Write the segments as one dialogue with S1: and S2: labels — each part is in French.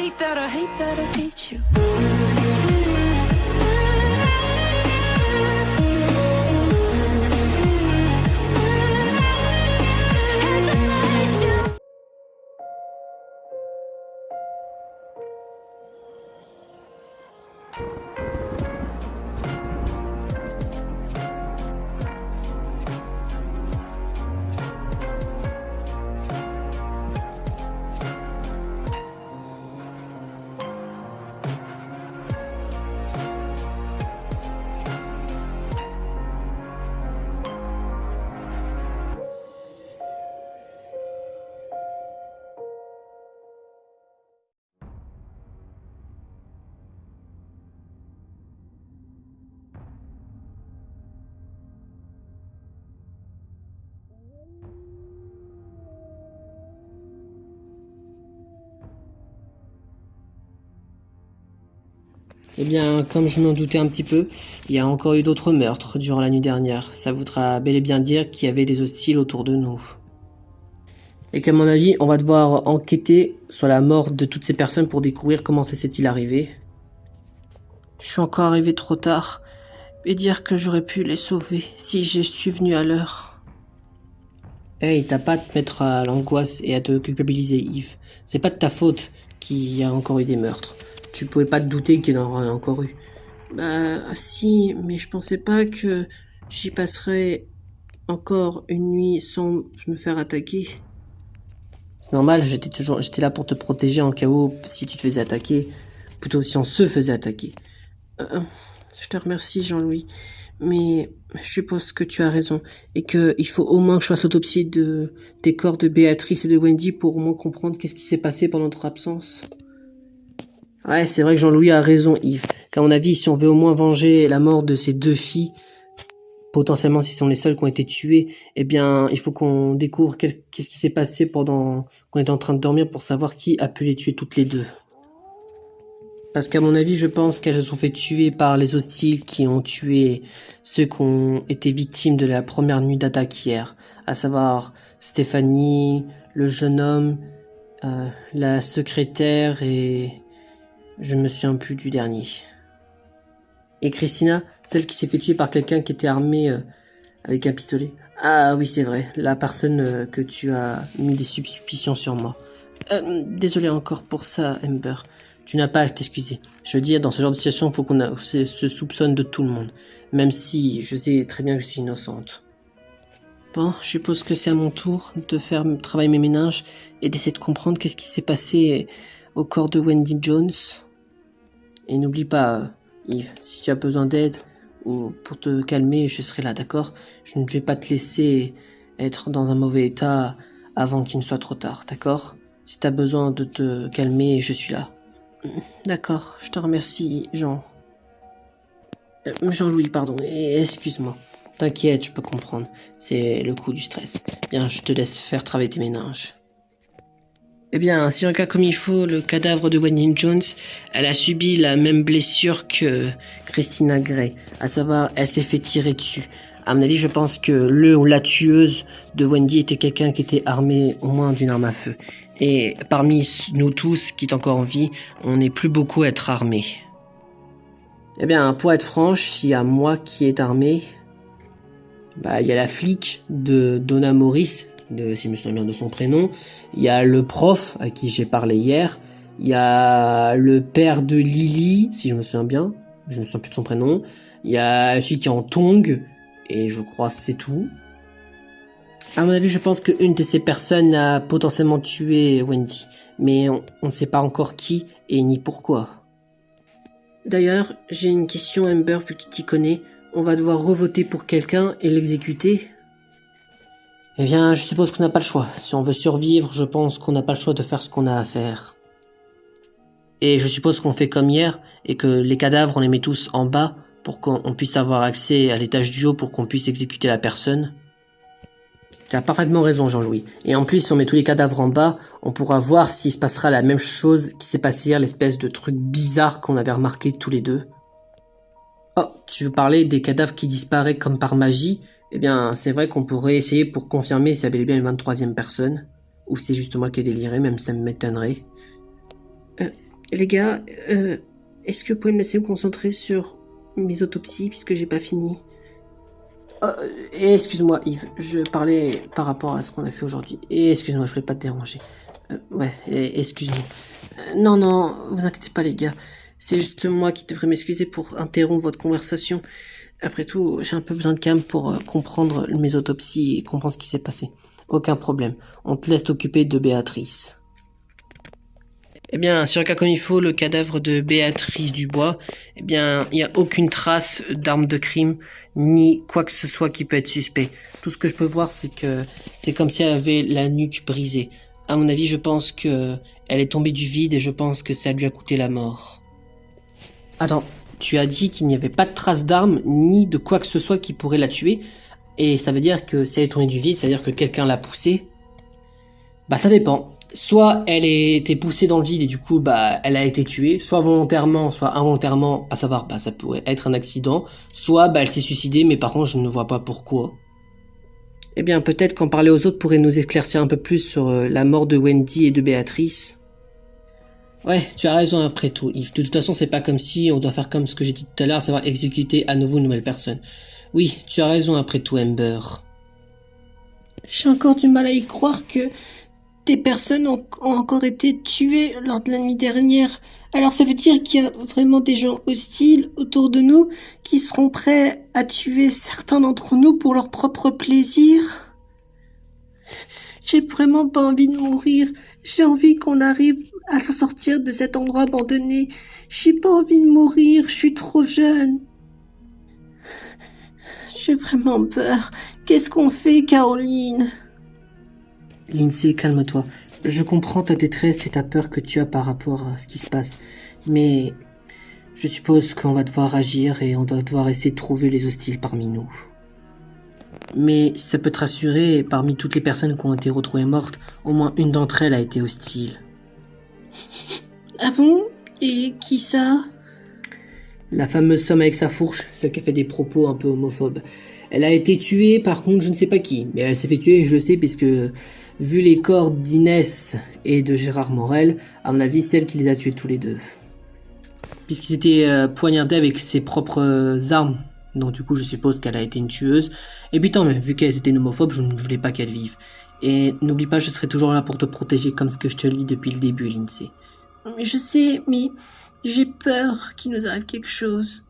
S1: hate that, I hate that, I hate you. And I hate you.
S2: Eh bien, comme je m'en doutais un petit peu, il y a encore eu d'autres meurtres durant la nuit dernière. Ça voudra bel et bien dire qu'il y avait des hostiles autour de nous. Et qu'à mon avis, on va devoir enquêter sur la mort de toutes ces personnes pour découvrir comment ça s'est-il arrivé. Je suis encore arrivé trop tard, et dire que j'aurais pu les sauver si je suis venu à l'heure. Hey, t'as pas à te mettre à l'angoisse et à te culpabiliser, Yves. C'est pas de ta faute qu'il y a encore eu des meurtres. Tu pouvais pas te douter qu'il y en aurait encore eu. Bah si, mais je pensais pas que j'y passerais encore une nuit sans me faire attaquer. C'est normal, j'étais là pour te protéger en cas où si tu te faisais attaquer, plutôt si on se faisait attaquer. Je te remercie Jean-Louis, mais je suppose que tu as raison et que il faut au moins que je fasse l'autopsie des corps de Béatrice et de Wendy pour au moins comprendre qu'est-ce qui s'est passé pendant notre absence. Ouais, c'est vrai que Jean-Louis a raison, Yves. Qu'à mon avis, si on veut au moins venger la mort de ces deux filles, potentiellement si ce sont les seules qui ont été tuées, eh bien, il faut qu'on découvre qu'est-ce qui s'est passé pendant qu'on était en train de dormir pour savoir qui a pu les tuer toutes les deux. Parce qu'à mon avis, je pense qu'elles se sont fait tuer par les hostiles qui ont tué ceux qui ont été victimes de la première nuit d'attaque hier, à savoir Stéphanie, le jeune homme, la secrétaire et... je me souviens plus du dernier. Et Christina, celle qui s'est fait tuer par quelqu'un qui était armé avec un pistolet. Ah oui, c'est vrai, la personne que tu as mis des suspicions sur moi. Désolé encore pour ça, Amber. Tu n'as pas à t'excuser. Je veux dire, dans ce genre de situation, il faut qu'on se soupçonne de tout le monde. Même si je sais très bien que je suis innocente. Bon, je suppose que c'est à mon tour de faire travailler mes méninges et d'essayer de comprendre qu'est-ce qui s'est passé au corps de Wendy Jones. Et n'oublie pas, Yves, si tu as besoin d'aide ou pour te calmer, je serai là, d'accord? Je ne vais pas te laisser être dans un mauvais état avant qu'il ne soit trop tard, d'accord? Si tu as besoin de te calmer, je suis là. D'accord, je te remercie, Jean. Jean-Louis, pardon, excuse-moi. T'inquiète, je peux comprendre. C'est le coup du stress. Bien, je te laisse faire travailler tes méninges. Eh bien, si je regarde comme il faut le cadavre de Wendy Jones, elle a subi la même blessure que Christina Gray, à savoir, elle s'est fait tirer dessus. À mon avis, je pense que le ou la tueuse de Wendy était quelqu'un qui était armé au moins d'une arme à feu. Et parmi nous tous qui est encore en vie, on n'est plus beaucoup à être armés. Eh bien, pour être franche, il y a moi qui est armé. Il y a la flic de Donna Morris, si je me souviens bien de son prénom. Il y a le prof à qui j'ai parlé hier. Il y a le père de Lily, si je me souviens bien. Je ne me souviens plus de son prénom. Il y a celui qui est en tongs. Et je crois que c'est tout. À mon avis, je pense qu'une de ces personnes a potentiellement tué Wendy. Mais on ne sait pas encore qui et ni pourquoi. D'ailleurs, j'ai une question, Amber, vu que tu t'y connais. On va devoir revoter pour quelqu'un et l'exécuter. Eh bien, je suppose qu'on n'a pas le choix. Si on veut survivre, je pense qu'on n'a pas le choix de faire ce qu'on a à faire. Et je suppose qu'on fait comme hier, et que les cadavres, on les met tous en bas, pour qu'on puisse avoir accès à l'étage du haut, pour qu'on puisse exécuter la personne. Tu as parfaitement raison, Jean-Louis. Et en plus, si on met tous les cadavres en bas, on pourra voir s'il se passera la même chose qui s'est passé hier, l'espèce de truc bizarre qu'on avait remarqué tous les deux. Oh, tu veux parler des cadavres qui disparaissent comme par magie? Eh bien, c'est vrai qu'on pourrait essayer pour confirmer si ça bel et bien une 23e personne. Ou c'est juste moi qui ai déliré, même ça m'étonnerait. Les gars, est-ce que vous pouvez me laisser me concentrer sur mes autopsies puisque j'ai pas fini? Et excuse-moi Yves, je parlais par rapport à ce qu'on a fait aujourd'hui. Et excuse-moi, je voulais pas te déranger. Excuse-moi. Non, vous inquiétez pas les gars. C'est juste moi qui devrais m'excuser pour interrompre votre conversation. Après tout, j'ai un peu besoin de calme pour comprendre mes autopsies et comprendre ce qui s'est passé. Aucun problème. On te laisse t'occuper de Béatrice. Eh bien, sur un cas comme il faut, le cadavre de Béatrice Dubois, eh bien, il n'y a aucune trace d'arme de crime, ni quoi que ce soit qui peut être suspect. Tout ce que je peux voir, c'est que c'est comme si elle avait la nuque brisée. À mon avis, je pense que elle est tombée du vide et je pense que ça lui a coûté la mort. Attends, tu as dit qu'il n'y avait pas de trace d'arme, ni de quoi que ce soit qui pourrait la tuer, et ça veut dire que si elle est tombée du vide, ça veut dire que quelqu'un l'a poussée? Bah ça dépend. Soit elle était poussée dans le vide et du coup elle a été tuée, soit volontairement, soit involontairement, à savoir ça pourrait être un accident, soit elle s'est suicidée mais par contre je ne vois pas pourquoi. Eh bien peut-être qu'en parler aux autres pourrait nous éclaircir un peu plus sur la mort de Wendy et de Béatrice. Ouais, tu as raison après tout Yves, de toute façon c'est pas comme si on doit faire comme ce que j'ai dit tout à l'heure, à savoir exécuter à nouveau une nouvelle personne. Oui, tu as raison après tout Amber. J'ai encore du mal à y croire que des personnes ont encore été tuées lors de la nuit dernière. Alors ça veut dire qu'il y a vraiment des gens hostiles autour de nous qui seront prêts à tuer certains d'entre nous pour leur propre plaisir. J'ai vraiment pas envie de mourir. J'ai envie qu'on arrive à s'en sortir de cet endroit abandonné. J'ai pas envie de mourir, je suis trop jeune. J'ai vraiment peur. Qu'est-ce qu'on fait, Caroline? Lindsay, calme-toi. Je comprends ta détresse et ta peur que tu as par rapport à ce qui se passe. Mais je suppose qu'on va devoir agir et on doit devoir essayer de trouver les hostiles parmi nous. Mais ça peut te rassurer, parmi toutes les personnes qui ont été retrouvées mortes, au moins une d'entre elles a été hostile. Ah bon? Et qui ça? La fameuse femme avec sa fourche, celle qui a fait des propos un peu homophobes. Elle a été tuée, par contre, je ne sais pas qui. Mais elle s'est fait tuer, je le sais, puisque, vu les corps d'Inès et de Gérard Morel, à mon avis, c'est elle qui les a tués tous les deux. Puisqu'ils étaient poignardés avec ses propres armes. Donc du coup, je suppose qu'elle a été une tueuse. Et puis tant mieux, vu qu'elle était une homophobe, je ne voulais pas qu'elle vive. Et n'oublie pas, je serai toujours là pour te protéger, comme ce que je te le dis depuis le début, Lindsay. Je sais, mais j'ai peur qu'il nous arrive quelque chose.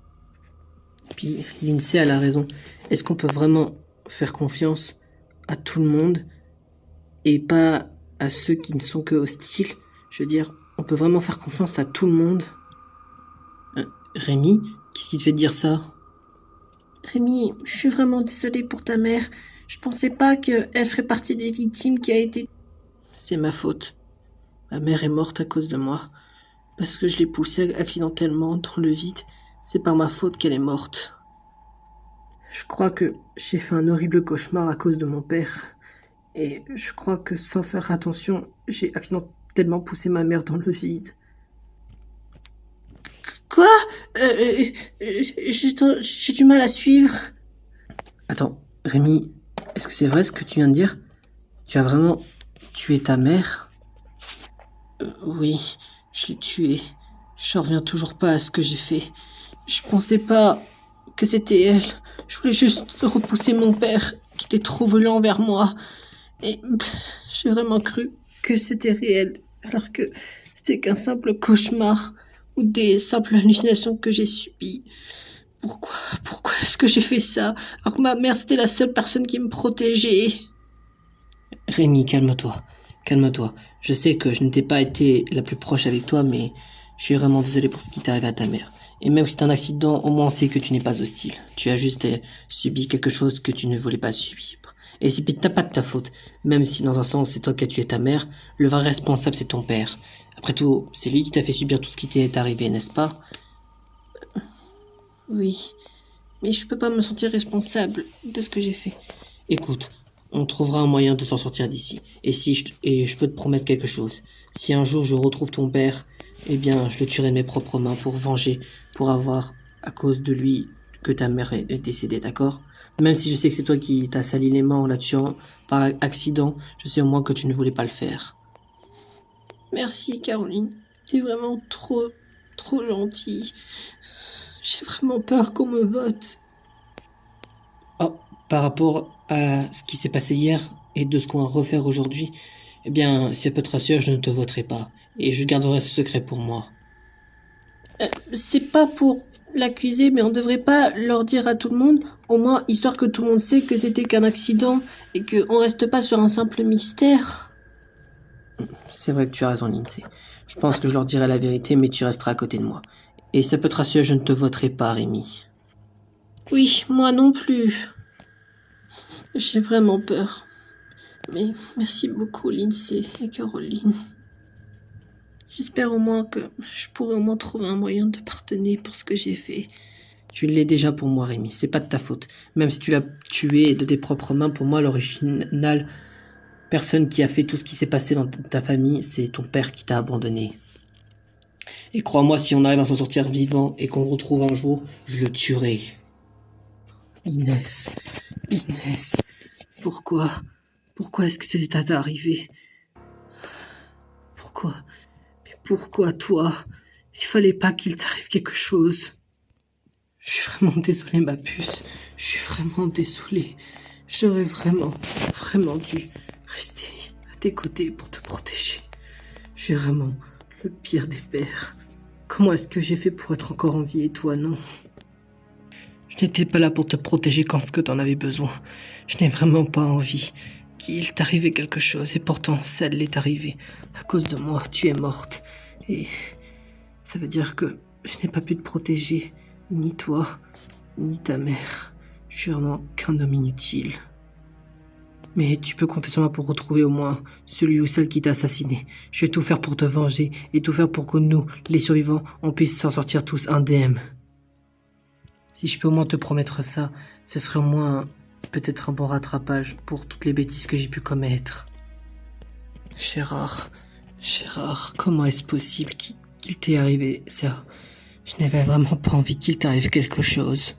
S2: Puis Lindsay a la raison. Est-ce qu'on peut vraiment faire confiance à tout le monde et pas à ceux qui ne sont que hostiles? Je veux dire, on peut vraiment faire confiance à tout le monde? Rémi, qu'est-ce qui te fait dire ça? Rémi, je suis vraiment désolée pour ta mère. Je pensais pas qu'elle ferait partie des victimes qui a été... C'est ma faute. Ma mère est morte à cause de moi. Parce que je l'ai poussée accidentellement dans le vide. C'est par ma faute qu'elle est morte. Je crois que j'ai fait un horrible cauchemar à cause de mon père. Et je crois que sans faire attention, j'ai accidentellement poussé ma mère dans le vide. Quoi? J'ai du mal à suivre. Attends, Rémi, est-ce que c'est vrai ce que tu viens de dire? Tu as vraiment tué ta mère? Oui, je l'ai tuée. Je reviens toujours pas à ce que j'ai fait. Je pensais pas que c'était elle. Je voulais juste repousser mon père, qui était trop violent envers moi. Et j'ai vraiment cru que c'était réel, alors que c'était qu'un simple cauchemar ou des simples hallucinations que j'ai subies. Pourquoi est-ce que j'ai fait ça, alors que ma mère c'était la seule personne qui me protégeait? Rémi, calme-toi. Calme-toi. Je sais que je n'ai pas été la plus proche avec toi, mais je suis vraiment désolé pour ce qui t'est arrivé à ta mère. Et même si c'est un accident, au moins on sait que tu n'es pas hostile. Tu as juste subi quelque chose que tu ne voulais pas subir. Et c'est peut-être pas de ta faute. Même si dans un sens c'est toi qui as tué ta mère, le vrai responsable c'est ton père. Après tout, c'est lui qui t'a fait subir tout ce qui t'est arrivé, n'est-ce pas? Oui, mais je peux pas me sentir responsable de ce que j'ai fait. Écoute, on trouvera un moyen de s'en sortir d'ici. Et je peux te promettre quelque chose. Si un jour je retrouve ton père, eh bien, je le tuerai de mes propres mains pour venger, pour avoir, à cause de lui, que ta mère est décédée, d'accord? Même si je sais que c'est toi qui t'as sali les mains en la tuant par accident, je sais au moins que tu ne voulais pas le faire. Merci, Caroline. T'es vraiment trop gentil. J'ai vraiment peur qu'on me vote. Oh, par rapport à ce qui s'est passé hier et de ce qu'on va refaire aujourd'hui, eh bien, si ça peut te rassurer, je ne te voterai pas. Et je garderai ce secret pour moi. C'est pas pour l'accuser, mais on devrait pas leur dire à tout le monde, au moins histoire que tout le monde sait que c'était qu'un accident et qu'on reste pas sur un simple mystère. C'est vrai que tu as raison, Lindsay. Je pense que je leur dirai la vérité, mais tu resteras à côté de moi. Et ça peut te rassurer, je ne te voterai pas, Rémi. Oui, moi non plus. J'ai vraiment peur. Mais merci beaucoup, Lindsay et Caroline. J'espère au moins que je pourrai au moins trouver un moyen de pardonner pour ce que j'ai fait. Tu l'es déjà pour moi, Rémi. C'est pas de ta faute. Même si tu l'as tué de tes propres mains, pour moi, l'original personne qui a fait tout ce qui s'est passé dans ta famille, c'est ton père qui t'a abandonné. Et crois-moi, si on arrive à s'en sortir vivant et qu'on le retrouve un jour, je le tuerai. Inès, pourquoi est-ce que c'est arrivé? Pourquoi? Mais pourquoi toi? Il fallait pas qu'il t'arrive quelque chose. Je suis vraiment désolé, ma puce. Je suis vraiment désolé. J'aurais vraiment dû rester à tes côtés pour te protéger. Je suis vraiment le pire des pères. Comment est-ce que j'ai fait pour être encore en vie et toi non? Je n'étais pas là pour te protéger quand ce que t'en avais besoin. Je n'ai vraiment pas envie qu'il t'arrivait quelque chose et pourtant ça l'est arrivé. À cause de moi, tu es morte. Et ça veut dire que je n'ai pas pu te protéger, ni toi, ni ta mère. Je suis vraiment qu'un homme inutile. Mais tu peux compter sur moi pour retrouver au moins celui ou celle qui t'a assassiné. Je vais tout faire pour te venger et tout faire pour que nous, les survivants, on puisse s'en sortir tous indemnes. Si je peux au moins te promettre ça, ce serait au moins peut-être un bon rattrapage pour toutes les bêtises que j'ai pu commettre. Gérard, comment est-ce possible qu'il t'est arrivé ça? Je n'avais vraiment pas envie qu'il t'arrive quelque chose.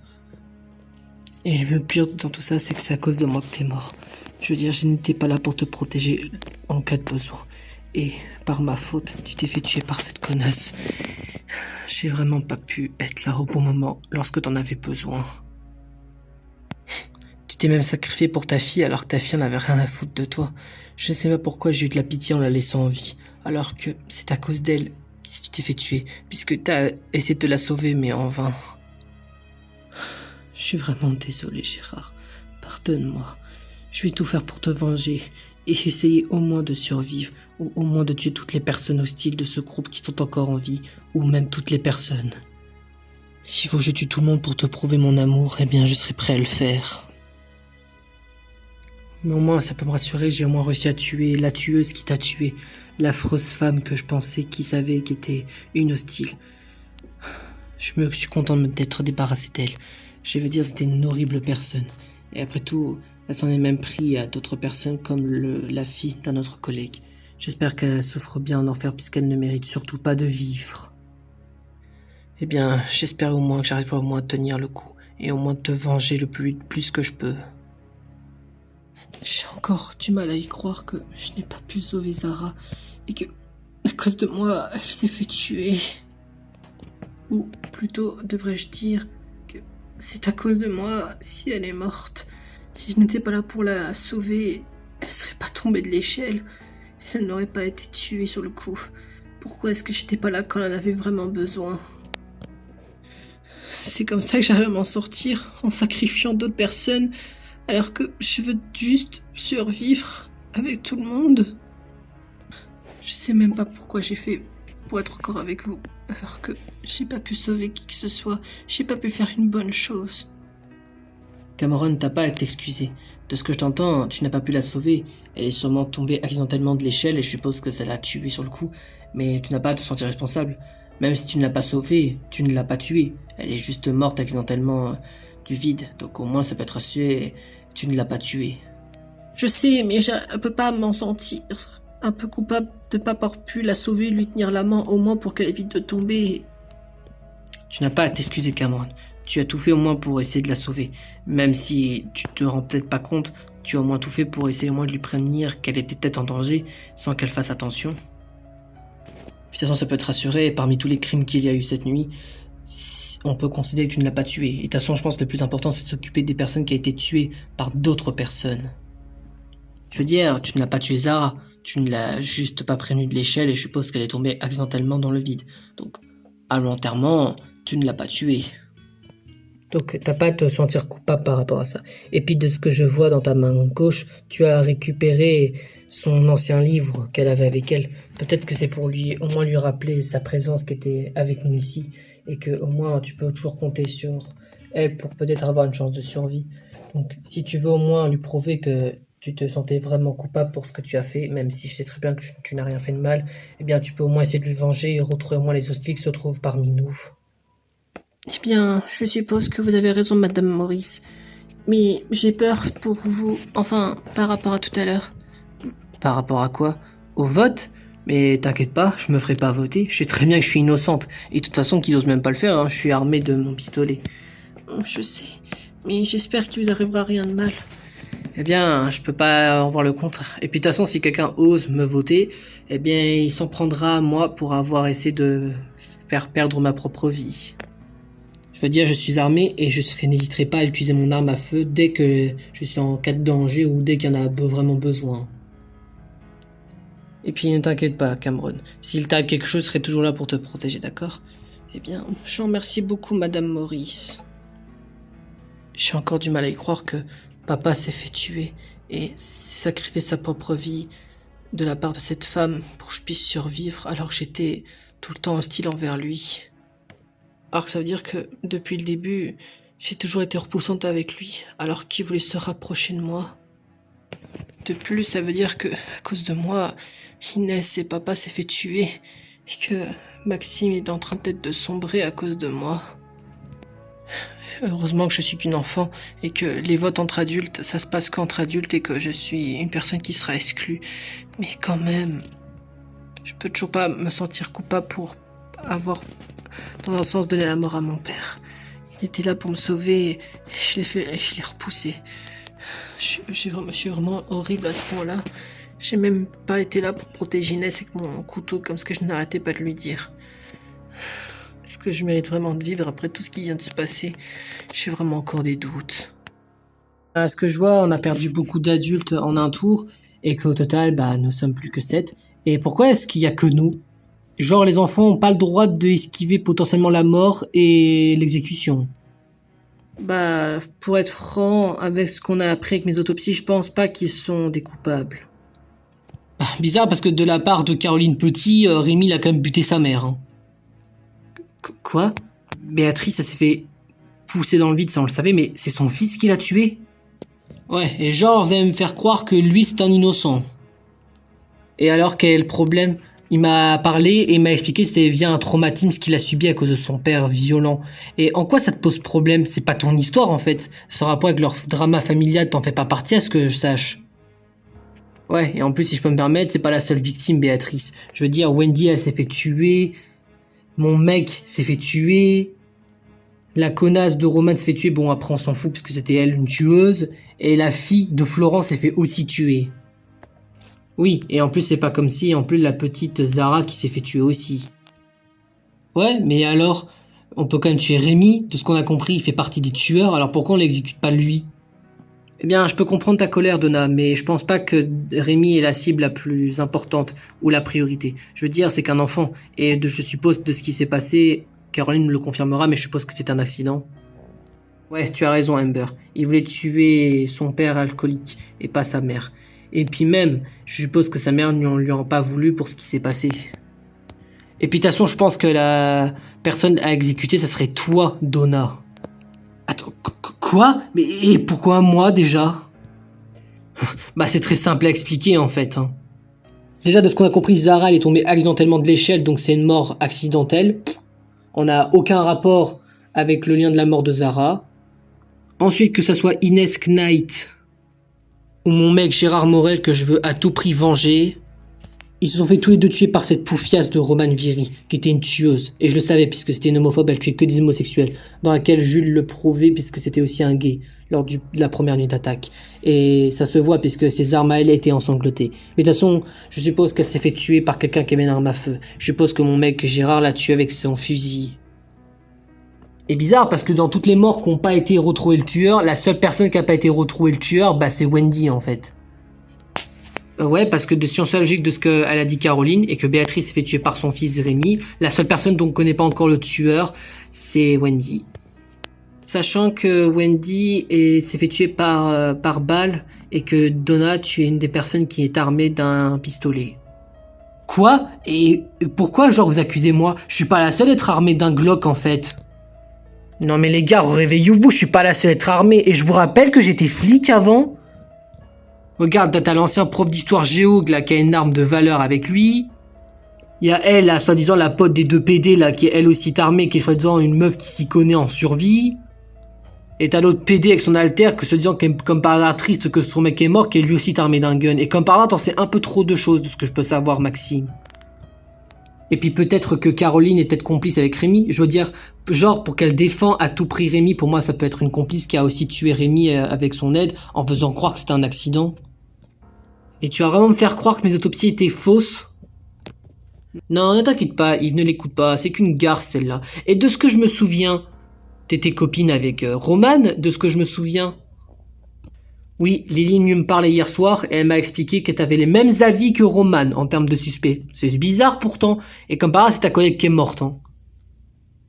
S2: Et le pire dans tout ça, c'est que c'est à cause de moi que t'es mort. Je veux dire, je n'étais pas là pour te protéger en cas de besoin. Et par ma faute, tu t'es fait tuer par cette connasse. J'ai vraiment pas pu être là au bon moment lorsque t'en avais besoin. Tu t'es même sacrifié pour ta fille alors que ta fille n'avait rien à foutre de toi. Je ne sais pas pourquoi j'ai eu de la pitié en la laissant en vie, alors que c'est à cause d'elle si tu t'es fait tuer, puisque t'as essayé de la sauver mais en vain. Je suis vraiment désolé, Gérard. Pardonne-moi. Je vais tout faire pour te venger et essayer au moins de survivre ou au moins de tuer toutes les personnes hostiles de ce groupe qui sont encore en vie ou même toutes les personnes. S'il faut que je tue tout le monde pour te prouver mon amour, eh bien je serai prêt à le faire. Mais au moins ça peut me rassurer, j'ai au moins réussi à tuer la tueuse qui t'a tué, l'affreuse femme que je pensais qui savait qu'était une hostile. Je suis content d'être débarrassé d'elle. Je veux dire, c'était une horrible personne. Et après tout, elle s'en est même pris à d'autres personnes comme la fille d'un autre collègue. J'espère qu'elle souffre bien en enfer puisqu'elle ne mérite surtout pas de vivre. Eh bien, j'espère au moins que j'arriverai au moins à tenir le coup et au moins te venger le plus que je peux. J'ai encore du mal à y croire que je n'ai pas pu sauver Zara et que, à cause de moi, elle s'est fait tuer. Ou plutôt, devrais-je dire que c'est à cause de moi si elle est morte. Si je n'étais pas là pour la sauver, elle serait pas tombée de l'échelle. Elle n'aurait pas été tuée sur le coup. Pourquoi est-ce que j'étais pas là quand elle en avait vraiment besoin? C'est comme ça que j'arrive à m'en sortir, en sacrifiant d'autres personnes, alors que je veux juste survivre avec tout le monde. Je sais même pas pourquoi j'ai fait pour être encore avec vous, alors que j'ai pas pu sauver qui que ce soit, j'ai pas pu faire une bonne chose. Cameron, t'as pas à t'excuser. De ce que je t'entends, tu n'as pas pu la sauver. Elle est sûrement tombée accidentellement de l'échelle et je suppose que ça l'a tuée sur le coup. Mais tu n'as pas à te sentir responsable. Même si tu ne l'as pas sauvée, tu ne l'as pas tuée. Elle est juste morte accidentellement du vide. Donc au moins ça peut te rassurer, tu ne l'as pas tuée. Je sais, mais je ne peux pas m'en sentir un peu coupable de ne pas avoir pu la sauver, lui tenir la main au moins pour qu'elle évite de tomber. Tu n'as pas à t'excuser, Cameron. Tu as tout fait au moins pour essayer de la sauver. Même si tu te rends peut-être pas compte, tu as au moins tout fait pour essayer au moins de lui prévenir qu'elle était peut-être en danger sans qu'elle fasse attention. De toute façon, ça peut te rassurer, parmi tous les crimes qu'il y a eu cette nuit, on peut considérer que tu ne l'as pas tué. Et de toute façon, je pense que le plus important, c'est de s'occuper des personnes qui ont été tuées par d'autres personnes. Je veux dire, tu ne l'as pas tué Zara, tu ne l'as juste pas prévenue de l'échelle et je suppose qu'elle est tombée accidentellement dans le vide. Donc, involontairement, tu ne l'as pas tuée. Donc, t'as pas à te sentir coupable par rapport à ça. Et puis, de ce que je vois dans ta main gauche, tu as récupéré son ancien livre qu'elle avait avec elle. Peut-être que c'est pour au moins lui rappeler sa présence qui était avec nous ici. Et que, au moins, tu peux toujours compter sur elle pour peut-être avoir une chance de survie. Donc, si tu veux au moins lui prouver que tu te sentais vraiment coupable pour ce que tu as fait, même si je sais très bien que tu n'as rien fait de mal, eh bien, tu peux au moins essayer de lui venger et retrouver au moins les hostiles qui se trouvent parmi nous. Eh bien, je suppose que vous avez raison, Madame Maurice. Mais j'ai peur pour vous, enfin, par rapport à tout à l'heure. Par rapport à quoi? Au vote? Mais t'inquiète pas, je me ferai pas voter. Je sais très bien que je suis innocente. Et de toute façon, qu'ils osent même pas le faire, hein. Je suis armé de mon pistolet. Je sais, mais j'espère qu'il vous arrivera rien de mal. Eh bien, je peux pas en voir le contraire. Et puis de toute façon, si quelqu'un ose me voter, eh bien, il s'en prendra à moi pour avoir essayé de faire perdre ma propre vie. Je veux dire, je suis armé et n'hésiterai pas à utiliser mon arme à feu dès que je suis en cas de danger ou dès qu'il y en a vraiment besoin. Et puis ne t'inquiète pas, Cameron. S'il t'arrive quelque chose, je serai toujours là pour te protéger, d'accord? Eh bien, je vous remercie beaucoup, Madame Maurice. J'ai encore du mal à y croire que papa s'est fait tuer et s'est sacrifié sa propre vie de la part de cette femme pour que je puisse survivre alors que j'étais tout le temps hostile envers lui. Alors que ça veut dire que depuis le début, j'ai toujours été repoussante avec lui alors qu'il voulait se rapprocher de moi. De plus, ça veut dire que à cause de moi, Inès et papa s'est fait tuer et que Maxime est en train peut-être de sombrer à cause de moi. Heureusement que je suis qu'une enfant et que les votes entre adultes, ça se passe qu'entre adultes et que je suis une personne qui sera exclue. Mais quand même, je peux toujours pas me sentir coupable pour avoir, dans un sens, donné la mort à mon père. Il était là pour me sauver et je l'ai repoussé. Je suis vraiment horrible à ce point-là. J'ai même pas été là pour protéger Inès avec mon couteau comme ce que je n'arrêtais pas de lui dire. Est-ce que je mérite vraiment de vivre après tout ce qui vient de se passer? J'ai vraiment encore des doutes. À ce que je vois, on a perdu beaucoup d'adultes en un tour et qu'au total, nous sommes plus que 7. Et pourquoi est-ce qu'il y a que nous? Genre, les enfants n'ont pas le droit d'esquiver potentiellement la mort et l'exécution. Pour être franc, avec ce qu'on a appris avec mes autopsies, je pense pas qu'ils sont des coupables. Bizarre parce que de la part de Caroline Petit, Rémi il a quand même buté sa mère. Hein. Quoi? Béatrice, ça s'est fait pousser dans le vide, ça on le savait, mais c'est son fils qui l'a tué? Ouais, et genre, vous allez me faire croire que lui c'est un innocent. Et alors, quel est le problème? Il m'a parlé et il m'a expliqué que c'était via un traumatisme qu'il a subi à cause de son père violent. Et en quoi ça te pose problème? C'est pas ton histoire en fait. Ce rapport avec leur drama familial t'en fait pas partie à ce que je sache. Ouais, et en plus si je peux me permettre, c'est pas la seule victime, Béatrice. Je veux dire, Wendy elle s'est fait tuer, mon mec s'est fait tuer, la connasse de Roman s'est fait tuer, bon après on s'en fout parce que c'était elle une tueuse, et la fille de Florence s'est fait aussi tuer. Oui, et en plus c'est pas comme si, en plus la petite Zara qui s'est fait tuer aussi. Ouais, mais alors, on peut quand même tuer Rémi, de ce qu'on a compris, il fait partie des tueurs, alors pourquoi on l'exécute pas lui? Eh bien, je peux comprendre ta colère, Donna, mais je pense pas que Rémi est la cible la plus importante ou la priorité. Je veux dire, c'est qu'un enfant, et je suppose de ce qui s'est passé, Caroline me le confirmera, mais je suppose que c'est un accident. Ouais, tu as raison, Amber. Il voulait tuer son père alcoolique, et pas sa mère. Et puis même, je suppose que sa mère ne lui a pas voulu pour ce qui s'est passé. Et puis de toute façon, je pense que la personne à exécuter, ça serait toi, Donna. Attends, quoi? Mais et pourquoi moi déjà? C'est très simple à expliquer en fait. Hein. Déjà, de ce qu'on a compris, Zara elle est tombée accidentellement de l'échelle, donc c'est une mort accidentelle. On n'a aucun rapport avec le lien de la mort de Zara. Ensuite, que ça soit Inès Knight ou mon mec Gérard Morel que je veux à tout prix venger. Ils se sont fait tous les deux tuer par cette poufiasse de Romane Viri, qui était une tueuse. Et je le savais, puisque c'était une homophobe, elle tuait que des homosexuels. Dans laquelle Jules le prouvait, puisque c'était aussi un gay, lors de la première nuit d'attaque. Et ça se voit, puisque ses armes à elle étaient ensanglotées. Mais de toute façon, je suppose qu'elle s'est fait tuer par quelqu'un qui avait une arme à feu. Je suppose que mon mec Gérard l'a tué avec son fusil. Et bizarre, parce que dans toutes les morts qui n'ont pas été retrouvées le tueur, la seule personne qui n'a pas été retrouvée le tueur, bah c'est Wendy en fait. Ouais, parce que de science logique de ce qu'elle a dit Caroline, et que Béatrice s'est fait tuer par son fils Rémi, la seule personne dont on ne connaît pas encore le tueur, c'est Wendy. Sachant que Wendy s'est fait tuer par balle, et que Donna tue une des personnes qui est armée d'un pistolet. Quoi? Et pourquoi genre vous accusez moi? Je suis pas la seule à être armée d'un Glock en fait. Non mais les gars, réveillez-vous, je suis pas la seule à être armée, et je vous rappelle que j'étais flic avant. Regarde, t'as l'ancien prof d'histoire géo là, qui a une arme de valeur avec lui. Il y a elle, là, soi-disant la pote des deux PD, là, qui est elle aussi armée, qui est soi-disant une meuf qui s'y connaît en survie. Et t'as l'autre PD avec son alter, que se disant comme par hasard triste que son mec est mort, qui est lui aussi armé d'un gun. Et comme par hasard, t'en sais un peu trop de choses de ce que je peux savoir, Maxime. Et puis peut-être que Caroline est peut-être complice avec Rémi. Je veux dire, genre pour qu'elle défend à tout prix Rémi, pour moi ça peut être une complice qui a aussi tué Rémi avec son aide, en faisant croire que c'était un accident. Et tu vas vraiment me faire croire que mes autopsies étaient fausses? Non, ne t'inquiète pas, Yves, ne l'écoute pas, c'est qu'une garce celle-là. Et de ce que je me souviens, t'étais copine avec Romane, de ce que je me souviens. Oui, Lily me parlait hier soir et elle m'a expliqué que t'avais les mêmes avis que Romane en termes de suspect. C'est bizarre pourtant, et comme par hasard c'est ta collègue qui est morte. Hein.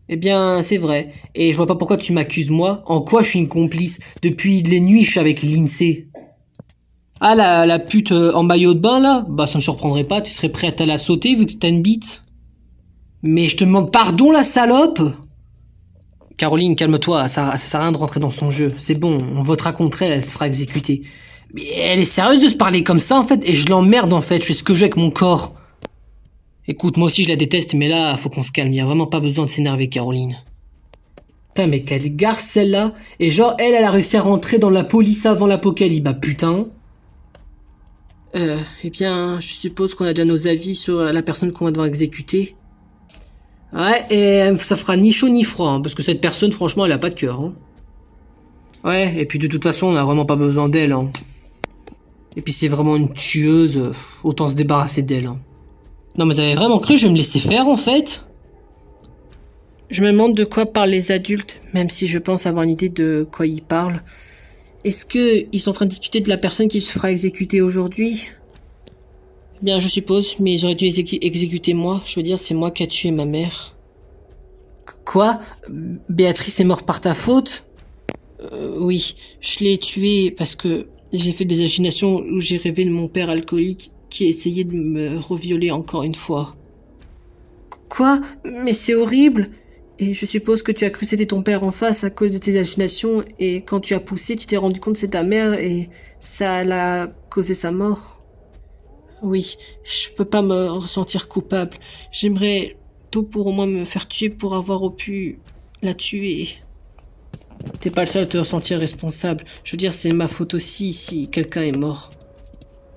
S2: Eh bien, c'est vrai, et je vois pas pourquoi tu m'accuses moi. En quoi je suis une complice? Depuis les nuits je suis avec l'INSEE. Ah, la pute en maillot de bain, là? Bah, ça me surprendrait pas, tu serais prête à la sauter vu que t'as une bite? Mais je te demande pardon, la salope? Caroline, calme-toi, ça sert à rien de rentrer dans son jeu. C'est bon, on votera contre elle, elle se fera exécuter. Mais elle est sérieuse de se parler comme ça, en fait, et je l'emmerde, en fait, je fais ce que je veux avec mon corps. Écoute, moi aussi je la déteste, mais là, faut qu'on se calme, y a vraiment pas besoin de s'énerver, Caroline. Putain, mais quelle garce celle-là, et genre, elle a réussi à rentrer dans la police avant l'apocalypse, bah putain. Eh bien, je suppose qu'on a déjà nos avis sur la personne qu'on va devoir exécuter. Ouais, et ça fera ni chaud ni froid, hein, parce que cette personne, franchement, elle a pas de cœur. Hein. Ouais, et puis de toute façon, on a vraiment pas besoin d'elle. Hein. Et puis c'est vraiment une tueuse, autant se débarrasser d'elle. Hein. Non, mais vous avez vraiment cru que je vais me laisser faire, en fait? Je me demande de quoi parlent les adultes, même si je pense avoir une idée de quoi ils parlent. Est-ce qu'ils sont en train de discuter de la personne qui se fera exécuter aujourd'hui? Bien, je suppose, mais ils auraient dû exécuter moi. Je veux dire, c'est moi qui a tué ma mère. Quoi? Béatrice est morte par ta faute? Oui, je l'ai tuée parce que j'ai fait des hallucinations où j'ai rêvé de mon père alcoolique qui essayait de me revioler encore une fois. Quoi? Mais c'est horrible! Et je suppose que tu as cru que c'était ton père en face à cause de tes hallucinations et quand tu as poussé, tu t'es rendu compte que c'est ta mère et ça l'a causé sa mort. Oui, je peux pas me ressentir coupable. J'aimerais tout pour au moins me faire tuer pour avoir pu la tuer. T'es pas le seul à te ressentir responsable. Je veux dire, c'est ma faute aussi si quelqu'un est mort.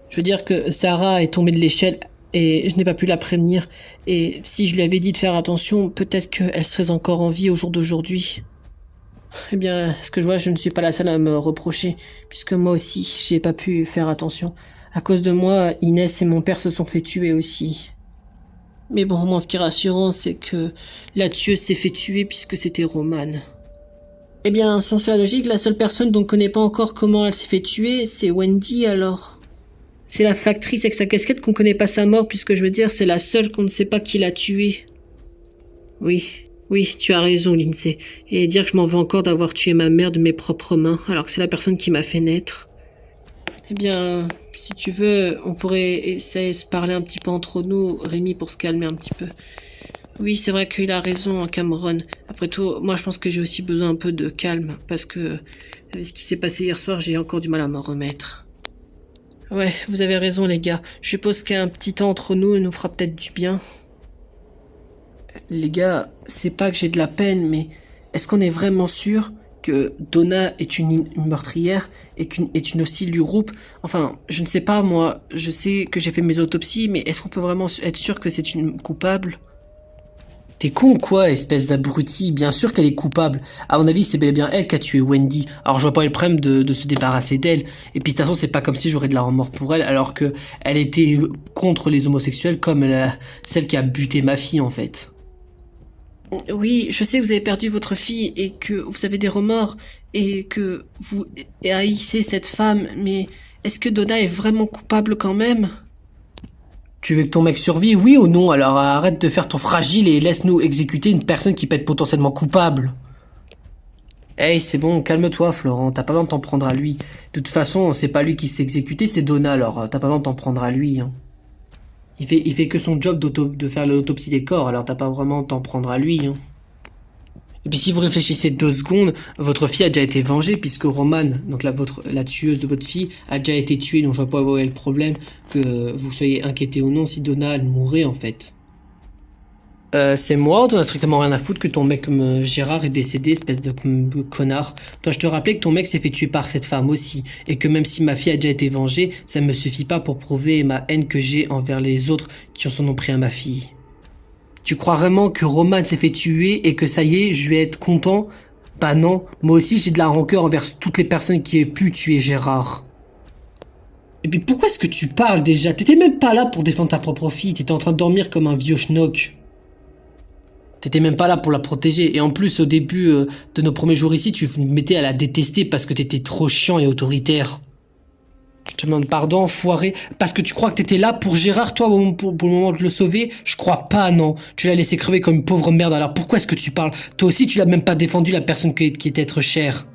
S2: Je veux dire que Sarah est tombée de l'échelle et je n'ai pas pu la prévenir. Et si je lui avais dit de faire attention, peut-être qu'elle serait encore en vie au jour d'aujourd'hui. Eh bien, ce que je vois, je ne suis pas la seule à me reprocher, puisque moi aussi, j'ai pas pu faire attention. À cause de moi, Inès et mon père se sont fait tuer aussi. Mais bon, moi, ce qui est rassurant, c'est que la tueuse s'est fait tuer puisque c'était Romane. Eh bien, sans la logique, la seule personne dont on ne connaît pas encore comment elle s'est fait tuer, c'est Wendy alors. C'est la factrice avec sa casquette qu'on connaît pas sa mort, puisque je veux dire, c'est la seule qu'on ne sait pas qui l'a tuée. Oui, tu as raison, Lindsay. Et dire que je m'en veux encore d'avoir tué ma mère de mes propres mains, alors que c'est la personne qui m'a fait naître. Eh bien, si tu veux, on pourrait essayer de se parler un petit peu entre nous, Rémi, pour se calmer un petit peu. Oui, c'est vrai qu'il a raison, Cameron. Après tout, moi je pense que j'ai aussi besoin un peu de calme, parce que ce qui s'est passé hier soir, j'ai encore du mal à m'en remettre. Ouais, vous avez raison les gars. Je suppose qu'un petit temps entre nous fera peut-être du bien. Les gars, c'est pas que j'ai de la peine, mais est-ce qu'on est vraiment sûr que Donna est une meurtrière et est une hostile du groupe. Enfin, je ne sais pas moi, je sais que j'ai fait mes autopsies, mais est-ce qu'on peut vraiment être sûr que c'est une coupable? T'es con ou quoi, espèce d'abruti? Bien sûr qu'elle est coupable. À mon avis, c'est bel et bien elle qui a tué Wendy. Alors je vois pas le problème de se débarrasser d'elle. Et puis de toute façon, c'est pas comme si j'aurais de la remords pour elle, alors que elle était contre les homosexuels comme celle qui a buté ma fille en fait. Oui, je sais que vous avez perdu votre fille et que vous avez des remords et que vous haïssez cette femme, mais est-ce que Donna est vraiment coupable quand même? Tu veux que ton mec survive, oui ou non? Alors arrête de faire ton fragile et laisse-nous exécuter une personne qui peut être potentiellement coupable. Hey, c'est bon, calme-toi, Florent, t'as pas besoin de t'en prendre à lui. De toute façon, c'est pas lui qui s'est exécuté, c'est Donna, alors t'as pas besoin de t'en prendre à lui. Hein. Il fait que son job de faire l'autopsie des corps, alors t'as pas vraiment de t'en prendre à lui. Hein. Et puis si vous réfléchissez 2 secondes, votre fille a déjà été vengée puisque Romane, donc la tueuse de votre fille, a déjà été tuée, donc je vois pas où est le problème que vous soyez inquiété ou non si Donna elle mourrait en fait. C'est moi, t'en as strictement rien à foutre que ton mec Gérard est décédé, espèce de connard. Toi, je te rappelais que ton mec s'est fait tuer par cette femme aussi, et que même si ma fille a déjà été vengée, ça ne me suffit pas pour prouver ma haine que j'ai envers les autres qui en sont pris à ma fille. Tu crois vraiment que Roman s'est fait tuer et que ça y est, je vais être content? Bah non, moi aussi j'ai de la rancœur envers toutes les personnes qui aient pu tuer Gérard. Et puis pourquoi est-ce que tu parles déjà? T'étais même pas là pour défendre ta propre fille, t'étais en train de dormir comme un vieux schnock. T'étais même pas là pour la protéger. Et en plus, au début de nos premiers jours ici, tu me mettais à la détester parce que t'étais trop chiant et autoritaire. Je te demande pardon, enfoiré. Parce que tu crois que t'étais là pour Gérard, toi, pour le moment de le sauver? Je crois pas, non. Tu l'as laissé crever comme une pauvre merde, alors pourquoi est-ce que tu parles? Toi aussi, tu l'as même pas défendu, la personne qui était être chère.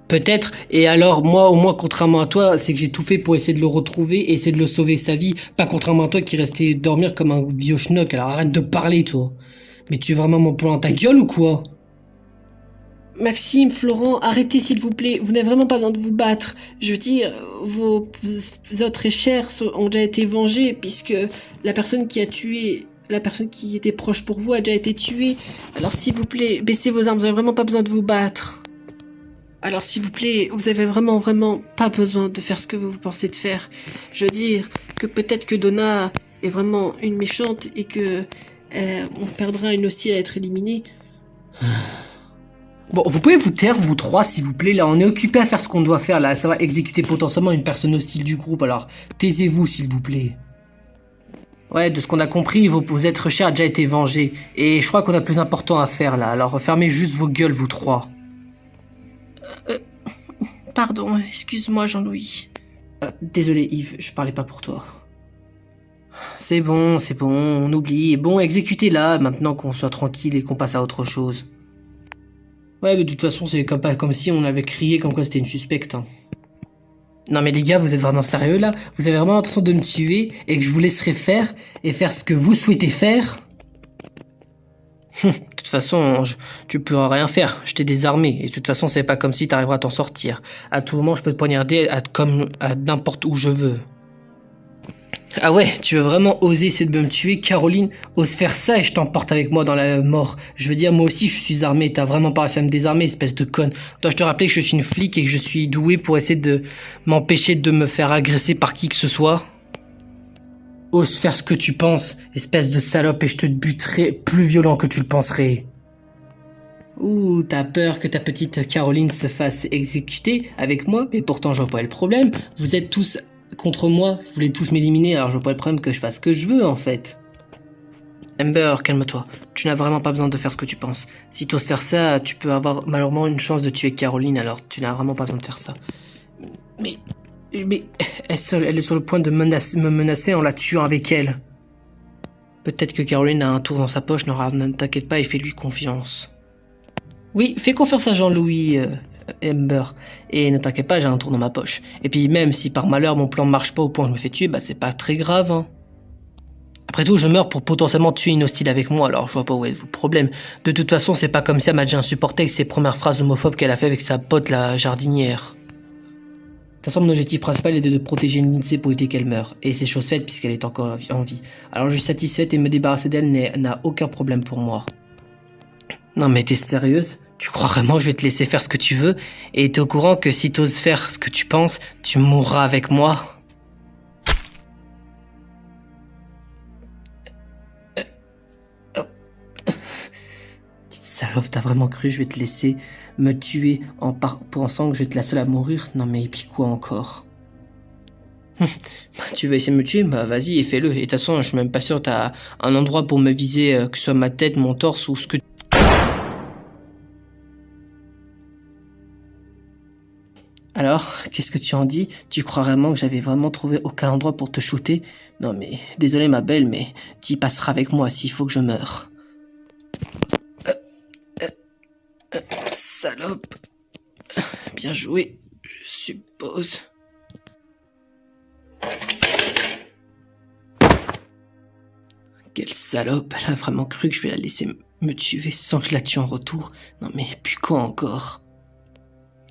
S2: Peut-être, et alors moi au moins contrairement à toi, c'est que j'ai tout fait pour essayer de le retrouver et essayer de le sauver sa vie, pas contrairement à toi qui restait dormir comme un vieux schnock, alors arrête de parler toi. Mais tu veux vraiment m'en prendre dans ta gueule ou quoi? Maxime, Florent, arrêtez s'il vous plaît, vous n'avez vraiment pas besoin de vous battre. Je veux dire, vos autres chers ont déjà été vengés puisque la personne qui a tué... La personne qui était proche pour vous a déjà été tuée. Alors s'il vous plaît, baissez vos armes, vous n'avez vraiment pas besoin de vous battre. Alors s'il vous plaît, vous avez vraiment pas besoin de faire ce que vous pensez de faire. Je veux dire que peut-être que Donna est vraiment une méchante et que on perdra une hostile à être éliminée. Bon, vous pouvez vous taire, vous trois, s'il vous plaît. Là, on est occupé à faire ce qu'on doit faire, là. Ça va exécuter potentiellement une personne hostile du groupe, alors taisez-vous, s'il vous plaît. Ouais, de ce qu'on a compris, vos êtres chers a déjà été vengés. Et je crois qu'on a plus important à faire, là. Alors fermez juste vos gueules, vous trois. Pardon, excuse-moi Jean-Louis. Désolé Yves, je parlais pas pour toi. C'est bon, on oublie. Bon, exécutez-la maintenant qu'on soit tranquille et qu'on passe à autre chose. Ouais, mais de toute façon, c'est pas comme si on avait crié comme quoi c'était une suspecte. Hein. Non mais les gars, vous êtes vraiment sérieux là? Vous avez vraiment l'intention de me tuer et que je vous laisserai faire et faire ce que vous souhaitez faire? De toute façon, tu peux rien faire, je t'ai désarmé, et de toute façon c'est pas comme si t'arriveras à t'en sortir. À tout moment je peux te poignarder comme à n'importe où je veux. Ah ouais, tu veux vraiment oser essayer de me tuer, Caroline? Ose faire ça et je t'emporte avec moi dans la mort. Je veux dire, moi aussi je suis armé, t'as vraiment pas réussi à me désarmer, espèce de conne. Dois-je te rappeler que je suis une flic et que je suis doué pour essayer de m'empêcher de me faire agresser par qui que ce soit? Ose faire ce que tu penses, espèce de salope, et je te buterai plus violent que tu le penserais. Ouh, t'as peur que ta petite Caroline se fasse exécuter avec moi, mais pourtant je vois pas le problème. Vous êtes tous contre moi, vous voulez tous m'éliminer, alors je vois pas le problème que je fasse ce que je veux en fait. Amber, calme-toi, tu n'as vraiment pas besoin de faire ce que tu penses. Si tu oses faire ça, tu peux avoir malheureusement une chance de tuer Caroline, alors tu n'as vraiment pas besoin de faire ça. Mais elle est sur le point de me menacer en la tuant avec elle. Peut-être que Caroline a un tour dans sa poche, ne t'inquiète pas et fais-lui confiance. Oui, fais confiance à Jean-Louis, Amber. Et ne t'inquiète pas, j'ai un tour dans ma poche. Et puis même si par malheur mon plan ne marche pas au point où je me fais tuer, bah c'est pas très grave. Hein. Après tout, je meurs pour potentiellement tuer une hostile avec moi, alors je vois pas où est le problème. De toute façon, c'est pas comme si elle m'a déjà insupporté avec ses premières phrases homophobes qu'elle a fait avec sa pote la jardinière. De toute façon, mon objectif principal est de protéger Lindsay pour éviter qu'elle meure. Et c'est chose faite puisqu'elle est encore en vie. Alors je suis satisfaite et me débarrasser d'elle n'a aucun problème pour moi. Non mais t'es sérieuse? Tu crois vraiment que je vais te laisser faire ce que tu veux? Et t'es au courant que si t'oses faire ce que tu penses, tu mourras avec moi? Petite salope, t'as vraiment cru que je vais te laisser me tuer en pensant que je vais être la seule à mourir? Non mais et puis quoi encore? Tu veux essayer de me tuer? Bah vas-y et fais-le. Et de toute façon, je suis même pas sûr que t'as un endroit pour me viser, que ce soit ma tête, mon torse ou ce que... Alors, qu'est-ce que tu en dis? Tu crois vraiment que j'avais vraiment trouvé aucun endroit pour te shooter? Non mais, désolé ma belle, mais tu y passeras avec moi s'il faut que je meure. Salope. Bien joué, je suppose. Quelle salope, elle a vraiment cru que je vais la laisser me tuer sans que je la tue en retour. Non mais, puis quoi encore?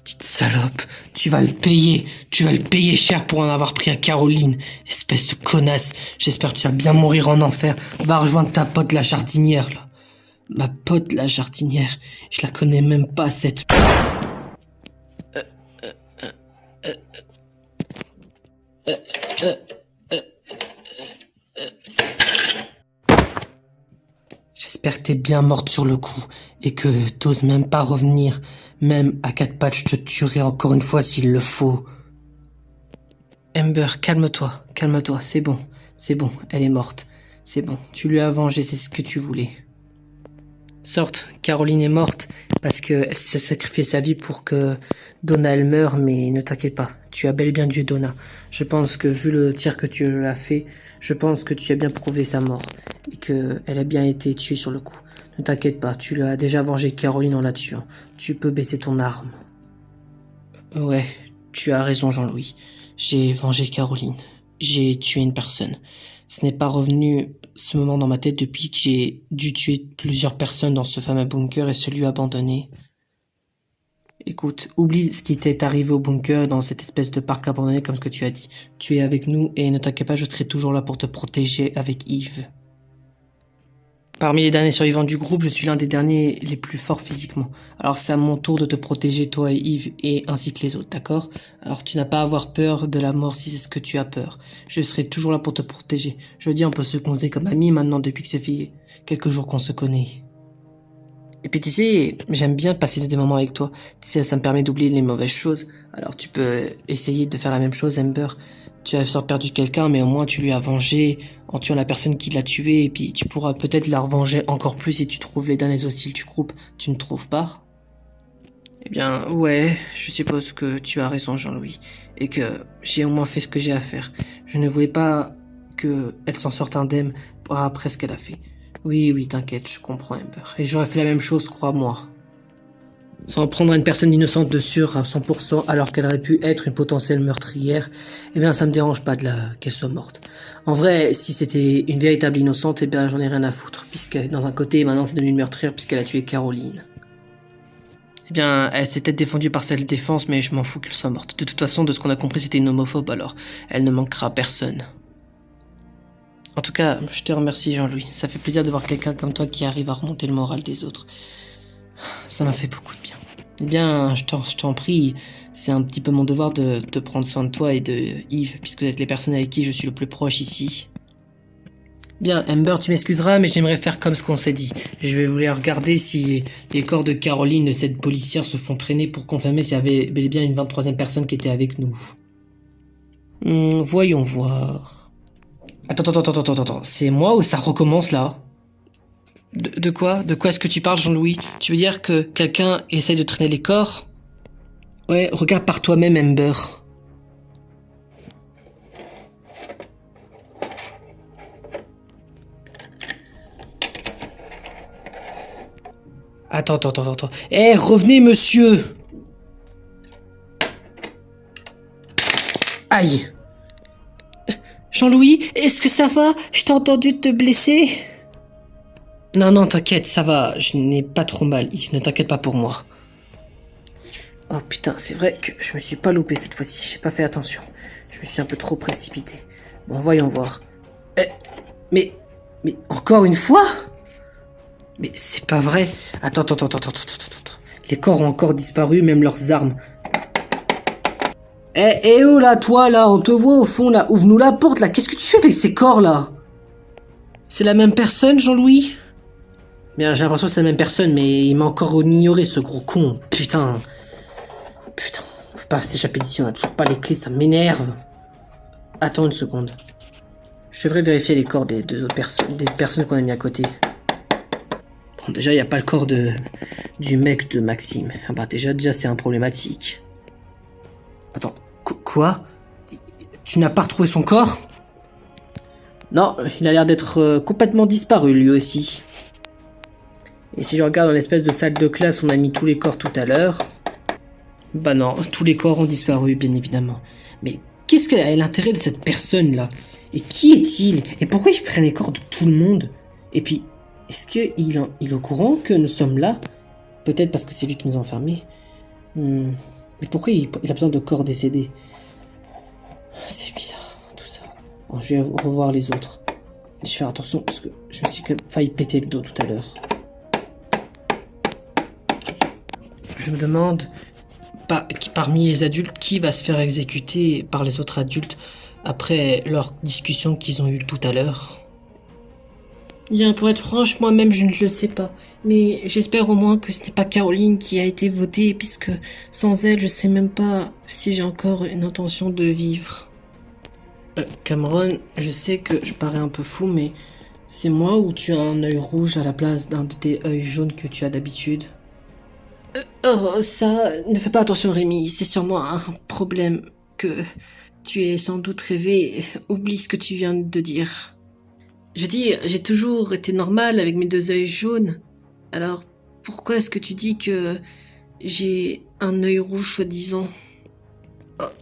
S2: Petite salope, tu vas le payer cher pour en avoir pris à Caroline, espèce de connasse. J'espère que tu vas bien mourir en enfer. Va rejoindre ta pote la jardinière, là. Ma pote la jardinière, je la connais même pas, cette... J'espère que t'es bien morte sur le coup, et que t'oses même pas revenir. Même à quatre pattes, je te tuerai encore une fois s'il le faut. Amber, calme-toi, c'est bon, elle est morte. C'est bon, tu lui as vengé, c'est ce que tu voulais. Sorte, Caroline est morte parce qu'elle s'est sacrifié sa vie pour que Donna elle meure, mais ne t'inquiète pas, tu as bel et bien tué Donna. Je pense que vu le tir que tu lui as fait, je pense que tu as bien prouvé sa mort et que elle a bien été tuée sur le coup. Ne t'inquiète pas, tu as déjà vengé Caroline en la tuant. Tu peux baisser ton arme. Ouais, tu as raison Jean-Louis. J'ai vengé Caroline. J'ai tué une personne. Ce n'est pas revenu ce moment dans ma tête depuis que j'ai dû tuer plusieurs personnes dans ce fameux bunker et celui abandonné. Écoute, oublie ce qui t'est arrivé au bunker dans cette espèce de parc abandonné comme ce que tu as dit. Tu es avec nous et ne t'inquiète pas, je serai toujours là pour te protéger avec Yves. Parmi les derniers survivants du groupe, je suis l'un des derniers les plus forts physiquement. Alors c'est à mon tour de te protéger, toi et Yves, et ainsi que les autres, d'accord? Alors tu n'as pas à avoir peur de la mort si c'est ce que tu as peur. Je serai toujours là pour te protéger. Je veux dire, on peut se considérer comme amis maintenant depuis que ça fait quelques jours qu'on se connaît. Et puis tu sais, j'aime bien passer des moments avec toi. Tu sais, ça me permet d'oublier les mauvaises choses. Alors tu peux essayer de faire la même chose, Amber. Tu as sort perdu quelqu'un, mais au moins tu lui as vengé en tuant la personne qui l'a tué, et puis tu pourras peut-être la revenger encore plus si tu trouves les derniers hostiles du groupe. Tu ne trouves pas? Eh bien, ouais, je suppose que tu as raison, Jean-Louis, et que j'ai au moins fait ce que j'ai à faire. Je ne voulais pas qu'elle s'en sorte indemne après ce qu'elle a fait. Oui, t'inquiète, je comprends, Amber. Et j'aurais fait la même chose, crois-moi. S'en prendre à une personne innocente de sûr à 100% alors qu'elle aurait pu être une potentielle meurtrière, eh bien ça me dérange pas qu'elle soit morte. En vrai, si c'était une véritable innocente, eh bien j'en ai rien à foutre, puisque dans un côté, maintenant c'est devenu une meurtrière puisqu'elle a tué Caroline. Eh bien, elle s'est peut-être défendue par self-défense, mais je m'en fous qu'elle soit morte. De toute façon, de ce qu'on a compris, c'était une homophobe, alors elle ne manquera à personne. En tout cas, je te remercie Jean-Louis. Ça fait plaisir de voir quelqu'un comme toi qui arrive à remonter le moral des autres. Ça m'a fait beaucoup de bien. Eh bien, je t'en prie, c'est un petit peu mon devoir de prendre soin de toi et de Yves, puisque vous êtes les personnes avec qui je suis le plus proche ici. Bien, Amber, tu m'excuseras, mais j'aimerais faire comme ce qu'on s'est dit. Je vais vouloir regarder si les corps de Caroline et cette policière se font traîner pour confirmer s'il y avait bel et bien une 23e personne qui était avec nous. Voyons voir. Attends, c'est moi ou ça recommence là? De quoi? De quoi est-ce que tu parles, Jean-Louis? Tu veux dire que quelqu'un essaye de traîner les corps? Ouais, regarde par toi-même, Amber. Attends. Eh, revenez, monsieur! Aïe! Jean-Louis, est-ce que ça va? Je t'ai entendu te blesser? Non, t'inquiète, ça va, je n'ai pas trop mal, Yves, ne t'inquiète pas pour moi. Oh putain, c'est vrai que je me suis pas loupé cette fois-ci, j'ai pas fait attention. Je me suis un peu trop précipité. Bon, voyons voir. Mais encore une fois? Mais c'est pas vrai. Attends. Les corps ont encore disparu, même leurs armes. Oh là, toi là, on te voit au fond là, ouvre-nous la porte là, qu'est-ce que tu fais avec ces corps là? C'est la même personne, Jean-Louis? Bien, j'ai l'impression que c'est la même personne, mais il m'a encore ignoré ce gros con, putain. Putain, on peut pas s'échapper d'ici, on a toujours pas les clés, ça m'énerve. Attends une seconde. Je devrais vérifier les corps des deux autres personnes, des personnes qu'on a mis à côté. Bon, déjà, il n'y a pas le corps du mec de Maxime. Ah bah, déjà, c'est un problématique. Attends, quoi? Tu n'as pas retrouvé son corps? Non, il a l'air d'être complètement disparu, lui aussi. Et si je regarde dans l'espèce de salle de classe, on a mis tous les corps tout à l'heure. Bah non, tous les corps ont disparu, bien évidemment. Mais qu'est-ce qu'elle a l'intérêt de cette personne-là? Et qui est-il? Et pourquoi il prend les corps de tout le monde? Et puis, est-ce qu'il est au courant que nous sommes là? Peut-être parce que c'est lui qui nous a enfermés. Mais pourquoi il a besoin de corps décédés? C'est bizarre, tout ça. Bon, je vais revoir les autres. Je vais faire attention, parce que je me suis quand même failli péter le dos tout à l'heure. Je me demande, parmi les adultes, qui va se faire exécuter par les autres adultes après leur discussion qu'ils ont eue tout à l'heure. Bien, pour être franche, moi-même je ne le sais pas, mais j'espère au moins que ce n'est pas Caroline qui a été votée, puisque sans elle, je sais même pas si j'ai encore une intention de vivre. Cameron, je sais que je parais un peu fou, mais c'est moi ou tu as un œil rouge à la place d'un de tes œils jaunes que tu as d'habitude? Oh, ça, ne fais pas attention Rémi, c'est sûrement un problème que tu es sans doute rêvé, oublie ce que tu viens de dire. Je veux dire, j'ai toujours été normal avec mes deux œils jaunes, alors pourquoi est-ce que tu dis que j'ai un œil rouge soi-disant?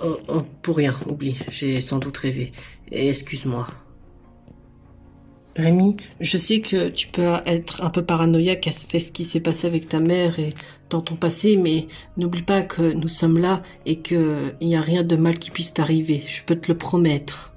S2: Oh, pour rien, oublie, j'ai sans doute rêvé, et excuse-moi. Rémi, je sais que tu peux être un peu paranoïaque à ce qui s'est passé avec ta mère et dans ton passé, mais n'oublie pas que nous sommes là et qu'il n'y a rien de mal qui puisse t'arriver, je peux te le promettre.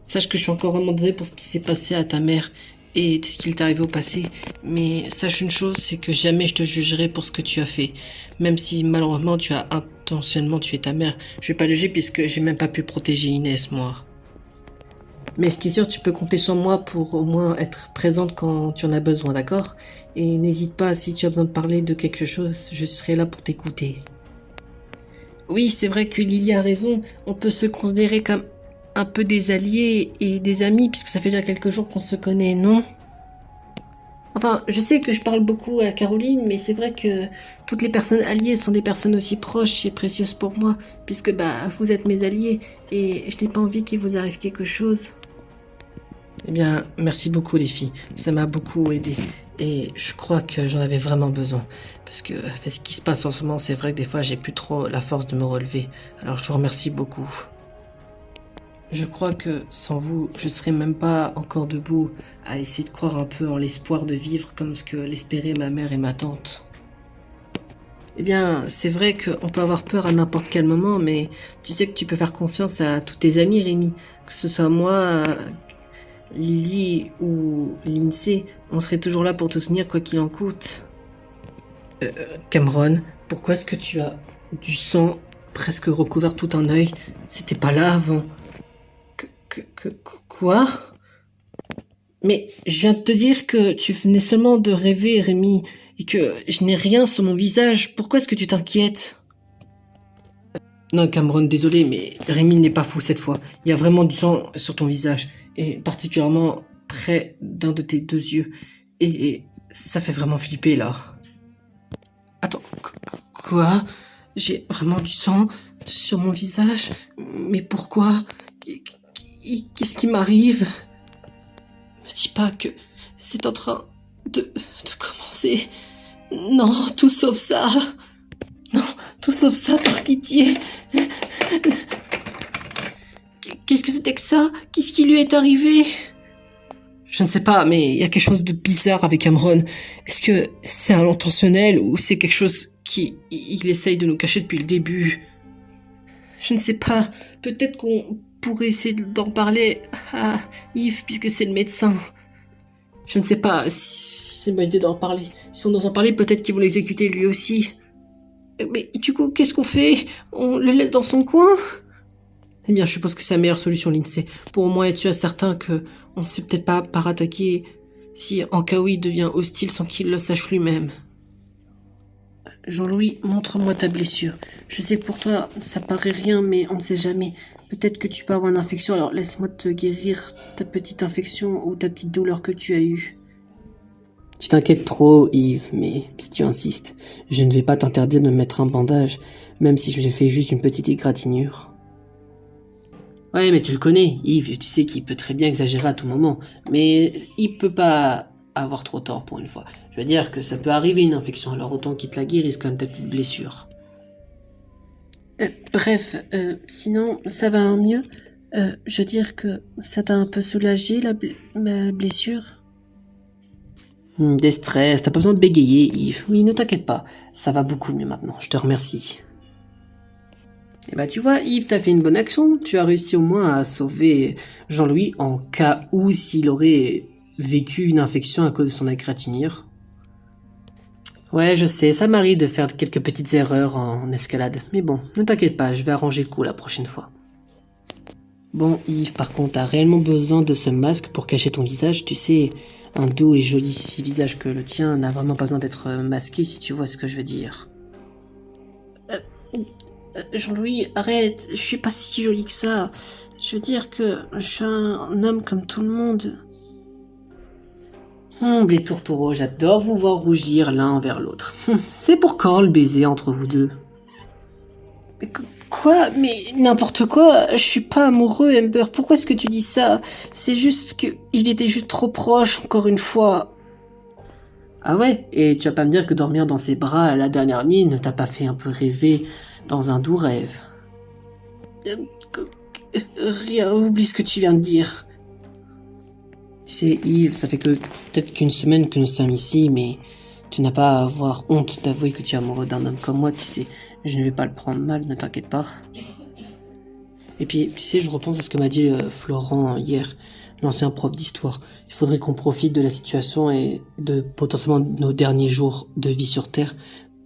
S2: Sache que je suis encore vraiment désolé pour ce qui s'est passé à ta mère et de ce qui t'est arrivé au passé, mais sache une chose, c'est que jamais je te jugerai pour ce que tu as fait. Même si malheureusement tu as intentionnellement tué ta mère, je vais pas le juger puisque j'ai même pas pu protéger Inès, moi. Mais ce qui est sûr, tu peux compter sur moi pour au moins être présente quand tu en as besoin, d'accord? Et n'hésite pas, si tu as besoin de parler de quelque chose, je serai là pour t'écouter. Oui, c'est vrai que Lily a raison, on peut se considérer comme un peu des alliés et des amis, puisque ça fait déjà quelques jours qu'on se connaît, non? Enfin, je sais que je parle beaucoup à Caroline, mais c'est vrai que toutes les personnes alliées sont des personnes aussi proches et précieuses pour moi, puisque vous êtes mes alliés, et je n'ai pas envie qu'il vous arrive quelque chose. Eh bien, merci beaucoup les filles, ça m'a beaucoup aidé, et je crois que j'en avais vraiment besoin, parce que ce qui se passe en ce moment, c'est vrai que des fois j'ai plus trop la force de me relever, alors je vous remercie beaucoup. Je crois que sans vous, je serais même pas encore debout à essayer de croire un peu en l'espoir de vivre comme ce que l'espéraient ma mère et ma tante. Eh bien, c'est vrai qu'on peut avoir peur à n'importe quel moment, mais tu sais que tu peux faire confiance à tous tes amis, Rémi, que ce soit moi, Lily ou Lindsay, on serait toujours là pour te soutenir quoi qu'il en coûte. Cameron, pourquoi est-ce que tu as du sang presque recouvert tout un œil? C'était pas là avant. Quoi? Mais je viens de te dire que tu venais seulement de rêver, Rémi, et que je n'ai rien sur mon visage. Pourquoi est-ce que tu t'inquiètes? Non, Cameron, désolé, mais Rémi n'est pas fou cette fois. Il y a vraiment du sang sur ton visage, et particulièrement près d'un de tes deux yeux. Et ça fait vraiment flipper, là. Attends, quoi? J'ai vraiment du sang sur mon visage? Mais pourquoi? Qu'est-ce qui m'arrive? Me dis pas que c'est en train de commencer. Non, tout sauf ça. Non, tout sauf ça, par pitié. Qu'est-ce que c'était que ça? Qu'est-ce qui lui est arrivé? Je ne sais pas, mais il y a quelque chose de bizarre avec Cameron. Est-ce que c'est un intentionnel ou c'est quelque chose qu'il essaye de nous cacher depuis le début? Je ne sais pas. Peut-être qu'on pourrait essayer d'en parler à Yves puisque c'est le médecin. Je ne sais pas si c'est une bonne idée d'en parler. Si on ose en parler, peut-être qu'ils vont l'exécuter lui aussi. Mais du coup, qu'est-ce qu'on fait? On le laisse dans son coin? Eh bien, je suppose que c'est la meilleure solution, Lindsay. Pour au moins être sûr certain que on ne sait peut-être pas par attaquer si en cas où il devient hostile sans qu'il le sache lui-même. Jean-Louis, montre-moi ta blessure. Je sais que pour toi, ça paraît rien, mais on ne sait jamais. Peut-être que tu peux avoir une infection, alors laisse-moi te guérir ta petite infection ou ta petite douleur que tu as eue. Tu t'inquiètes trop, Yves, mais si tu insistes, je ne vais pas t'interdire de mettre un bandage, même si je fais juste une petite égratignure. Ouais, mais tu le connais, Yves, tu sais qu'il peut très bien exagérer à tout moment, mais il peut pas avoir trop tort pour une fois. Je veux dire que ça peut arriver une infection, alors autant qu'il te la guérisse comme ta petite blessure. Bref, sinon, ça va mieux. Je veux dire que ça t'a un peu soulagé, ma blessure. Des stress, t'as pas besoin de bégayer, Yves. Oui, ne t'inquiète pas, ça va beaucoup mieux maintenant, je te remercie. Eh ben tu vois, Yves, t'as fait une bonne action, tu as réussi au moins à sauver Jean-Louis en cas où s'il aurait vécu une infection à cause de son égratignure. Ouais, je sais, ça m'arrive de faire quelques petites erreurs en escalade, mais bon, ne t'inquiète pas, je vais arranger le coup la prochaine fois. Bon, Yves, par contre, t'as réellement besoin de ce masque pour cacher ton visage, tu sais, un doux et joli visage que le tien n'a vraiment pas besoin d'être masqué si tu vois ce que je veux dire. Jean-Louis, arrête, je suis pas si jolie que ça. Je veux dire que je suis un homme comme tout le monde. Les tourtereaux, j'adore vous voir rougir l'un envers l'autre. C'est pour quand le baiser entre vous deux? Mais quoi? Mais n'importe quoi, je suis pas amoureux, Amber. Pourquoi est-ce que tu dis ça? C'est juste que il était juste trop proche, encore une fois. Ah ouais? Et tu vas pas me dire que dormir dans ses bras à la dernière nuit ne t'a pas fait un peu rêver dans un doux rêve? Rien, oublie ce que tu viens de dire. Tu sais, Yves, ça fait que peut-être qu'une semaine que nous sommes ici, mais tu n'as pas à avoir honte d'avouer que tu es amoureux d'un homme comme moi, tu sais. Je ne vais pas le prendre mal, ne t'inquiète pas. Et puis, tu sais, je repense à ce que m'a dit Florent hier, l'ancien prof d'histoire. Il faudrait qu'on profite de la situation et de potentiellement nos derniers jours de vie sur Terre.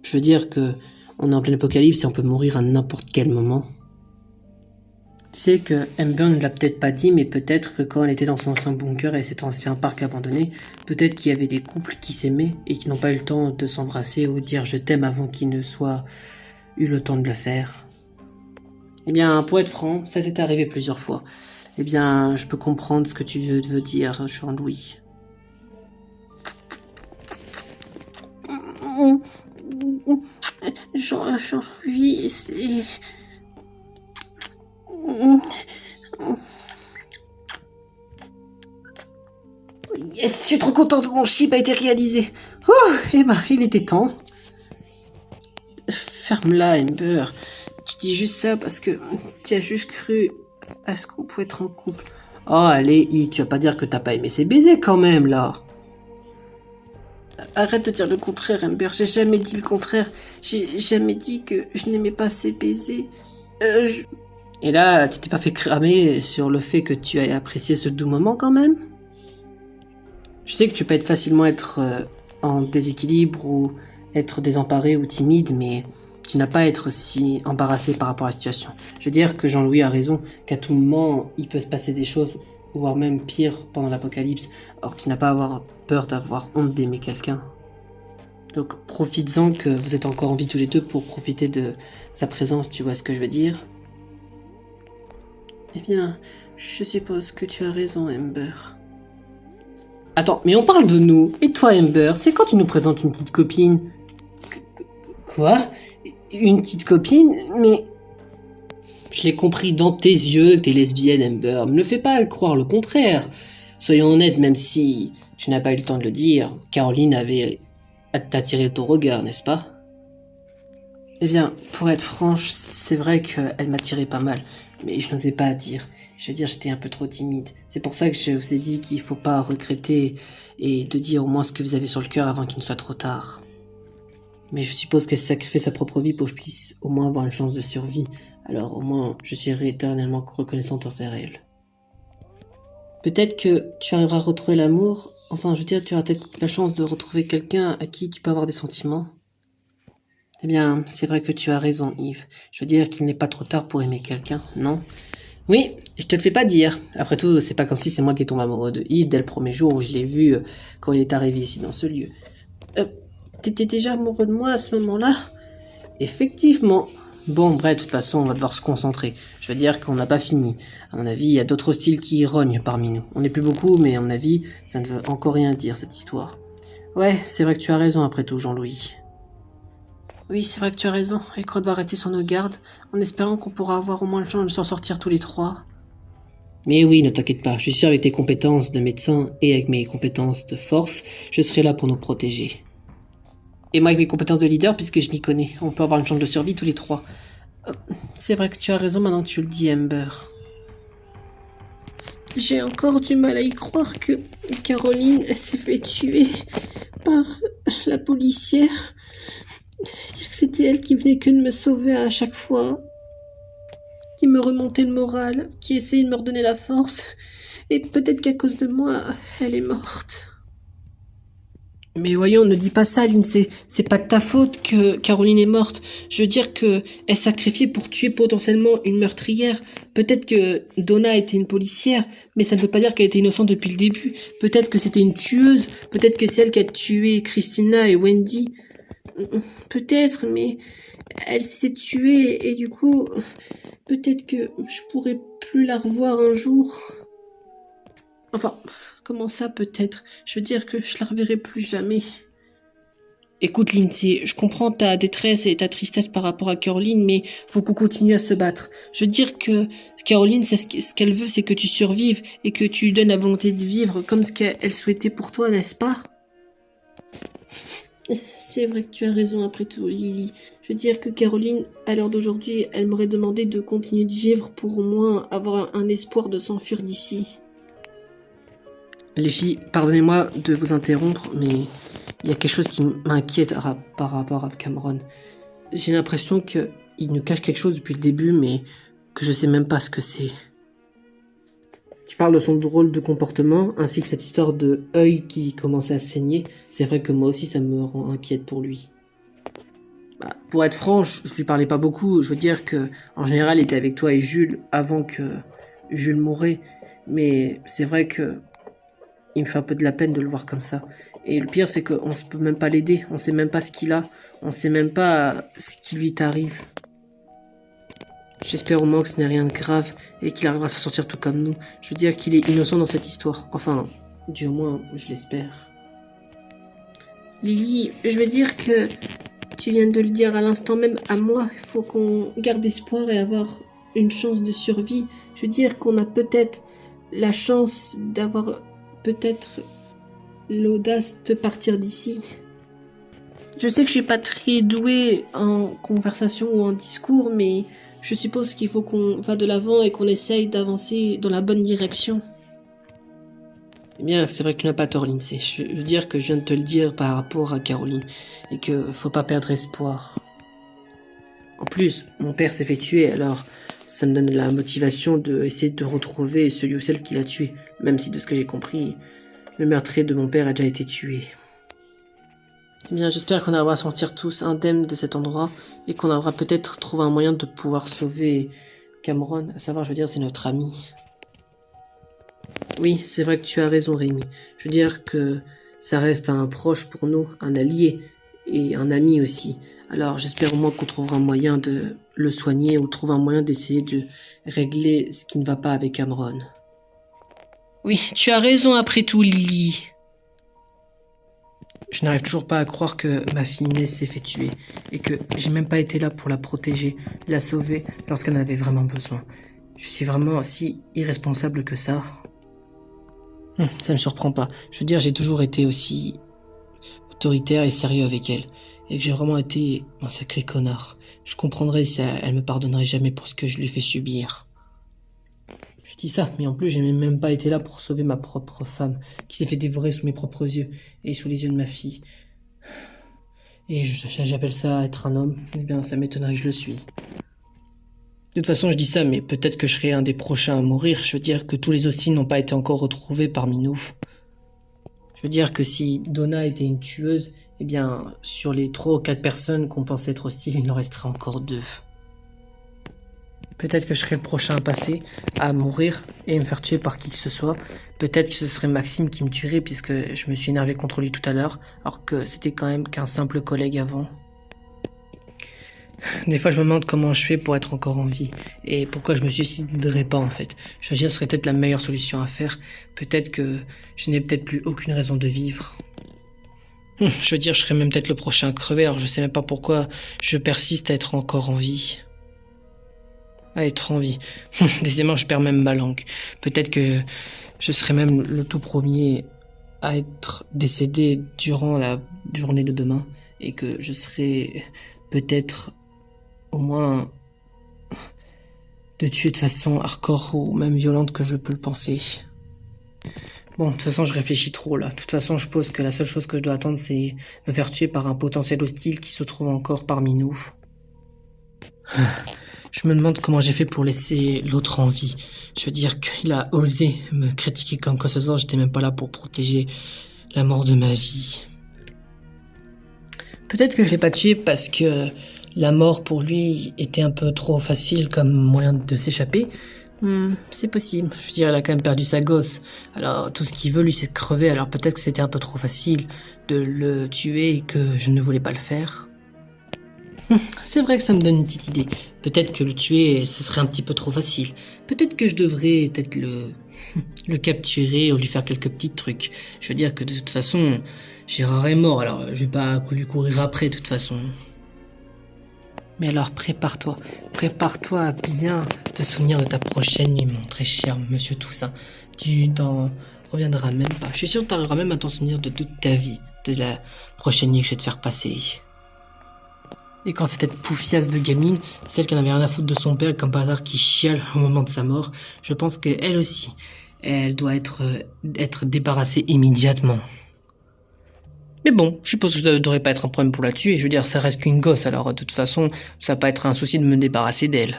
S2: Je veux dire que on est en plein apocalypse et on peut mourir à n'importe quel moment. Tu sais que Amber ne l'a peut-être pas dit, mais peut-être que quand elle était dans son ancien bunker et cet ancien parc abandonné, peut-être qu'il y avait des couples qui s'aimaient et qui n'ont pas eu le temps de s'embrasser ou dire je t'aime avant qu'ils ne soient eu le temps de le faire. Eh bien, pour être franc, ça s'est arrivé plusieurs fois. Eh bien, je peux comprendre ce que tu veux dire, Jean-Louis. Jean-Louis, c'est... Yes, je suis trop contente, mon chip a été réalisé. Oh, eh ben, il était temps. Ferme-la, Amber. Tu dis juste ça parce que tu as juste cru à ce qu'on pouvait être en couple. Oh, allez, tu vas pas dire que t'as pas aimé ses baisers quand même, là. Arrête de dire le contraire, Amber. J'ai jamais dit le contraire. J'ai jamais dit que je n'aimais pas ses baisers. Et là, tu t'es pas fait cramer sur le fait que tu aies apprécié ce doux moment quand même? Je sais que tu peux être facilement être en déséquilibre ou être désemparé ou timide, mais tu n'as pas à être si embarrassé par rapport à la situation. Je veux dire que Jean-Louis a raison, qu'à tout moment, il peut se passer des choses, voire même pire pendant l'apocalypse, alors tu n'as pas à avoir peur d'avoir honte d'aimer quelqu'un. Donc profites-en que vous êtes encore en vie tous les deux pour profiter de sa présence, tu vois ce que je veux dire? Eh bien, je suppose que tu as raison, Amber. Attends, mais on parle de nous. Et toi, Amber, c'est quand tu nous présentes une petite copine? Quoi? Une petite copine? Mais... Je l'ai compris dans tes yeux que t'es lesbienne, Amber. Ne me fais pas croire le contraire. Soyons honnêtes, même si tu n'as pas eu le temps de le dire, Caroline avait attiré ton regard, n'est-ce pas? Eh bien, pour être franche, c'est vrai qu'elle m'attirait pas mal, mais je n'osais pas dire. Je veux dire, j'étais un peu trop timide. C'est pour ça que je vous ai dit qu'il faut pas regretter et de dire au moins ce que vous avez sur le cœur avant qu'il ne soit trop tard. Mais je suppose qu'elle sacrifie sa propre vie pour que je puisse au moins avoir une chance de survie. Alors au moins, je serai éternellement reconnaissante envers elle. Peut-être que tu arriveras à retrouver l'amour Enfin, je veux dire, tu as peut-être la chance de retrouver quelqu'un à qui tu peux avoir des sentiments. Eh bien, c'est vrai que tu as raison, Yves. Je veux dire qu'il n'est pas trop tard pour aimer quelqu'un, non? Oui, je te le fais pas dire. Après tout, c'est pas comme si c'est moi qui tombe amoureux de Yves dès le premier jour où je l'ai vu quand il est arrivé ici dans ce lieu. T'étais déjà amoureux de moi à ce moment-là? Effectivement. Bon, bref, de toute façon, on va devoir se concentrer. Je veux dire qu'on n'a pas fini. À mon avis, il y a d'autres styles qui rognent parmi nous. On n'est plus beaucoup, mais à mon avis, ça ne veut encore rien dire, cette histoire. Ouais, c'est vrai que tu as raison après tout, Jean-Louis. Oui, c'est vrai que tu as raison, et qu'on doit rester sur nos gardes, en espérant qu'on pourra avoir au moins le chance de s'en sortir tous les trois. Mais oui, ne t'inquiète pas, je suis sûr avec tes compétences de médecin et avec mes compétences de force, je serai là pour nous protéger. Et moi avec mes compétences de leader, puisque je m'y connais, on peut avoir une chance de survie tous les trois. C'est vrai que tu as raison maintenant que tu le dis, Amber. J'ai encore du mal à y croire que Caroline s'est fait tuer par la policière. Dire que c'était elle qui venait que de me sauver à chaque fois, qui me remontait le moral, qui essayait de me redonner la force, et peut-être qu'à cause de moi, elle est morte. Mais voyons, ne dis pas ça, Lindsay. C'est pas de ta faute que Caroline est morte. Je veux dire que elle sacrifiée pour tuer potentiellement une meurtrière. Peut-être que Donna était une policière, mais ça ne veut pas dire qu'elle était innocente depuis le début. Peut-être que c'était une tueuse. Peut-être que c'est elle qui a tué Christina et Wendy. Peut-être, mais elle s'est tuée et du coup, peut-être que je pourrais plus la revoir un jour. Enfin, comment ça peut-être? Je veux dire que je la reverrai plus jamais. Écoute Lindsay, je comprends ta détresse et ta tristesse par rapport à Caroline, mais faut qu'on continue à se battre. Je veux dire que Caroline, ce qu'elle veut, c'est que tu survives et que tu lui donnes la volonté de vivre comme ce qu'elle souhaitait pour toi, n'est-ce pas? C'est vrai que tu as raison après tout, Lily. Je veux dire que Caroline, à l'heure d'aujourd'hui, elle m'aurait demandé de continuer de vivre pour au moins avoir un espoir de s'enfuir d'ici. Les filles, pardonnez-moi de vous interrompre, mais il y a quelque chose qui m'inquiète par rapport à Cameron. J'ai l'impression qu'il nous cache quelque chose depuis le début, mais que je sais même pas ce que c'est. Tu parles de son drôle de comportement, ainsi que cette histoire de œil qui commençait à saigner. C'est vrai que moi aussi, ça me rend inquiète pour lui. Pour être franche, je lui parlais pas beaucoup. Je veux dire que, en général, il était avec toi et Jules avant que Jules mourait. Mais c'est vrai que il me fait un peu de la peine de le voir comme ça. Et le pire, c'est qu'on ne peut même pas l'aider. On sait même pas ce qu'il a. On sait même pas ce qui lui arrive. J'espère au moins que ce n'est rien de grave et qu'il arrivera à s'en sortir tout comme nous. Je veux dire qu'il est innocent dans cette histoire. Enfin, du moins, je l'espère. Lily, je veux dire que tu viens de le dire à l'instant même à moi. Il faut qu'on garde espoir et avoir une chance de survie. Je veux dire qu'on a peut-être la chance d'avoir peut-être l'audace de partir d'ici. Je sais que je suis pas très douée en conversation ou en discours, mais je suppose qu'il faut qu'on va de l'avant et qu'on essaye d'avancer dans la bonne direction. Eh bien, c'est vrai que tu n'as pas tort, Lindsay. Je veux dire que je viens de te le dire par rapport à Caroline, et que faut pas perdre espoir. En plus, mon père s'est fait tuer, alors ça me donne la motivation de essayer de retrouver celui ou celle qui l'a tué, même si de ce que j'ai compris, le meurtrier de mon père a déjà été tué. Eh bien, j'espère qu'on arrivera à sortir tous indemnes de cet endroit et qu'on arrivera peut-être trouver un moyen de pouvoir sauver Cameron. À savoir, je veux dire, c'est notre ami. Oui, c'est vrai que tu as raison, Rémi. Je veux dire que ça reste un proche pour nous, un allié et un ami aussi. Alors, j'espère au moins qu'on trouvera un moyen de le soigner ou trouver un moyen d'essayer de régler ce qui ne va pas avec Cameron. Oui, tu as raison après tout, Lily. Je n'arrive toujours pas à croire que ma fille Inès s'est fait tuer et que j'ai même pas été là pour la protéger, la sauver lorsqu'elle en avait vraiment besoin. Je suis vraiment si irresponsable que ça. Ça me surprend pas. Je veux dire, j'ai toujours été aussi autoritaire et sérieux avec elle et que j'ai vraiment été un sacré connard. Je comprendrais si elle me pardonnerait jamais pour ce que je lui ai fait subir. Je dis ça, mais en plus, j'ai même pas été là pour sauver ma propre femme, qui s'est fait dévorer sous mes propres yeux, et sous les yeux de ma fille. Et j'appelle ça être un homme. Eh bien, ça m'étonnerait que je le suis. De toute façon, je dis ça, mais peut-être que je serai un des prochains à mourir. Je veux dire que tous les hostiles n'ont pas été encore retrouvés parmi nous. Je veux dire que si Donna était une tueuse, eh bien, sur les 3 ou 4 personnes qu'on pensait être hostiles, il en resterait encore 2. Peut-être que je serais le prochain à passer, à mourir et me faire tuer par qui que ce soit. Peut-être que ce serait Maxime qui me tuerait puisque je me suis énervé contre lui tout à l'heure, alors que c'était quand même qu'un simple collègue avant. Des fois, je me demande comment je fais pour être encore en vie et pourquoi je me suiciderais pas en fait. Choisir serait peut-être la meilleure solution à faire. Peut-être que je n'ai peut-être plus aucune raison de vivre. Je veux dire, je serais même peut-être le prochain crevé, alors je sais même pas pourquoi je persiste à être encore en vie. À être en vie. Décidément, je perds même ma langue. Peut-être que je serais même le tout premier à être décédé durant la journée de demain et que je serais peut-être au moins de tuer de façon hardcore ou même violente que je peux le penser. Bon, de toute façon, je réfléchis trop là. De toute façon, je pense que la seule chose que je dois attendre, c'est me faire tuer par un potentiel hostile qui se trouve encore parmi nous. Je me demande comment j'ai fait pour laisser l'autre en vie. Je veux dire qu'il a osé me critiquer comme quoi ce soir, j'étais même pas là pour protéger la mort de ma vie. Peut-être que je l'ai pas tué parce que la mort pour lui était un peu trop facile comme moyen de s'échapper. C'est possible. Je veux dire, il a quand même perdu sa gosse. Alors, tout ce qu'il veut, lui, c'est de crever. Alors, peut-être que c'était un peu trop facile de le tuer et que je ne voulais pas le faire. C'est vrai que ça me donne une petite idée. Peut-être que le tuer, ce serait un petit peu trop facile. Peut-être que je devrais peut-être le capturer ou lui faire quelques petits trucs. Je veux dire que de toute façon, Gérard est mort, alors je vais pas lui courir après de toute façon. Mais alors prépare-toi à bien te souvenir de ta prochaine nuit, mon très cher monsieur Toussaint. Tu t'en reviendras même pas. Je suis sûr que tu arriveras même à t'en souvenir de toute ta vie, de la prochaine nuit que je vais te faire passer. Et quand cette poufiasse de gamine, celle qui n'avait rien à foutre de son père comme par hasard qui chiale au moment de sa mort, je pense qu'elle aussi, elle doit être débarrassée immédiatement. Mais bon, je suppose que ça ne devrait pas être un problème pour la tuer. Je veux dire, ça reste qu'une gosse, alors de toute façon, ça va pas être un souci de me débarrasser d'elle.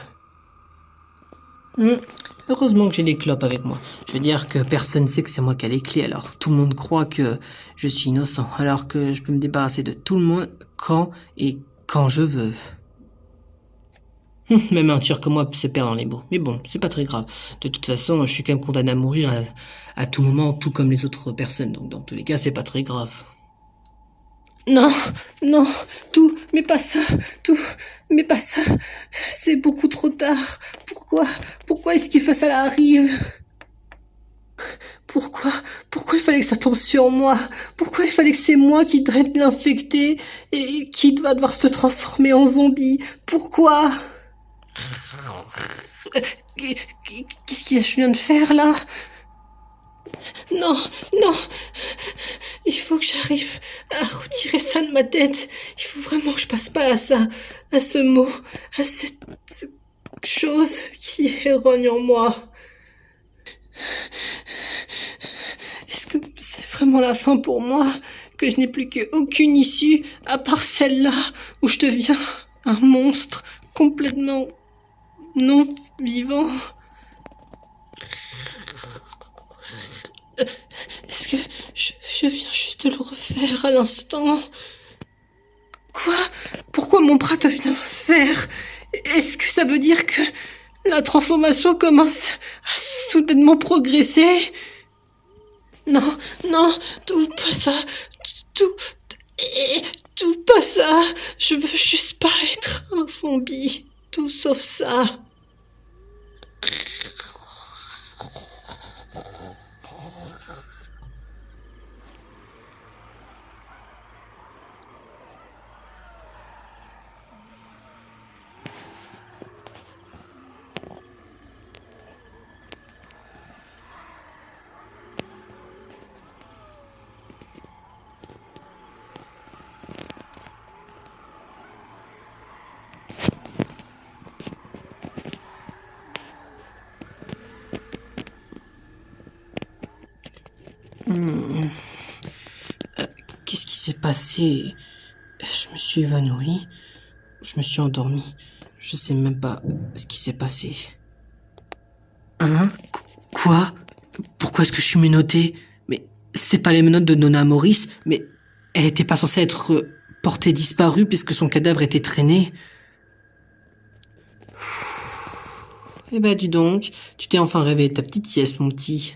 S2: Heureusement que j'ai les clopes avec moi. Je veux dire que personne ne sait que c'est moi qui ai les clés, alors tout le monde croit que je suis innocent, alors que je peux me débarrasser de tout le monde quand je veux. Même un tueur comme moi peut se perdre dans les mots. Mais bon, c'est pas très grave. De toute façon, je suis quand même condamné à mourir à tout moment, tout comme les autres personnes. Donc dans tous les cas, c'est pas très grave. Non, mais pas ça, mais pas ça. C'est beaucoup trop tard. Pourquoi est-ce qu'il ça arrive? Pourquoi il fallait que ça tombe sur moi? Pourquoi il fallait que c'est moi qui dois être l'infecté et qui va devoir se transformer en zombie? Pourquoi? Qu'est-ce que je viens de faire là? Non, il faut que j'arrive à retirer ça de ma tête. Il faut vraiment que je passe pas à ça, à ce mot, à cette chose qui rogne en moi. Est-ce que c'est vraiment la fin pour moi? Que je n'ai plus qu'aucune issue à part celle-là où je deviens un monstre complètement non vivant? Est-ce que je viens juste de le refaire à l'instant? Quoi? Pourquoi mon bras devient sphère? Est-ce que ça veut dire que la transformation commence à soudainement progresser? Non, tout pas ça, tout pas ça. Je veux juste pas être un zombie, tout sauf ça. Qu'est-ce qui s'est passé? Je me suis évanoui. Je me suis endormi. Je sais même pas ce qui s'est passé. Hein? Quoi? Pourquoi est-ce que je suis menotté? C'est pas les menottes de Nona Maurice, mais elle était pas censée être portée disparue puisque son cadavre était traîné. Eh ben, dis donc, tu t'es enfin réveillé de ta petite sieste, mon petit.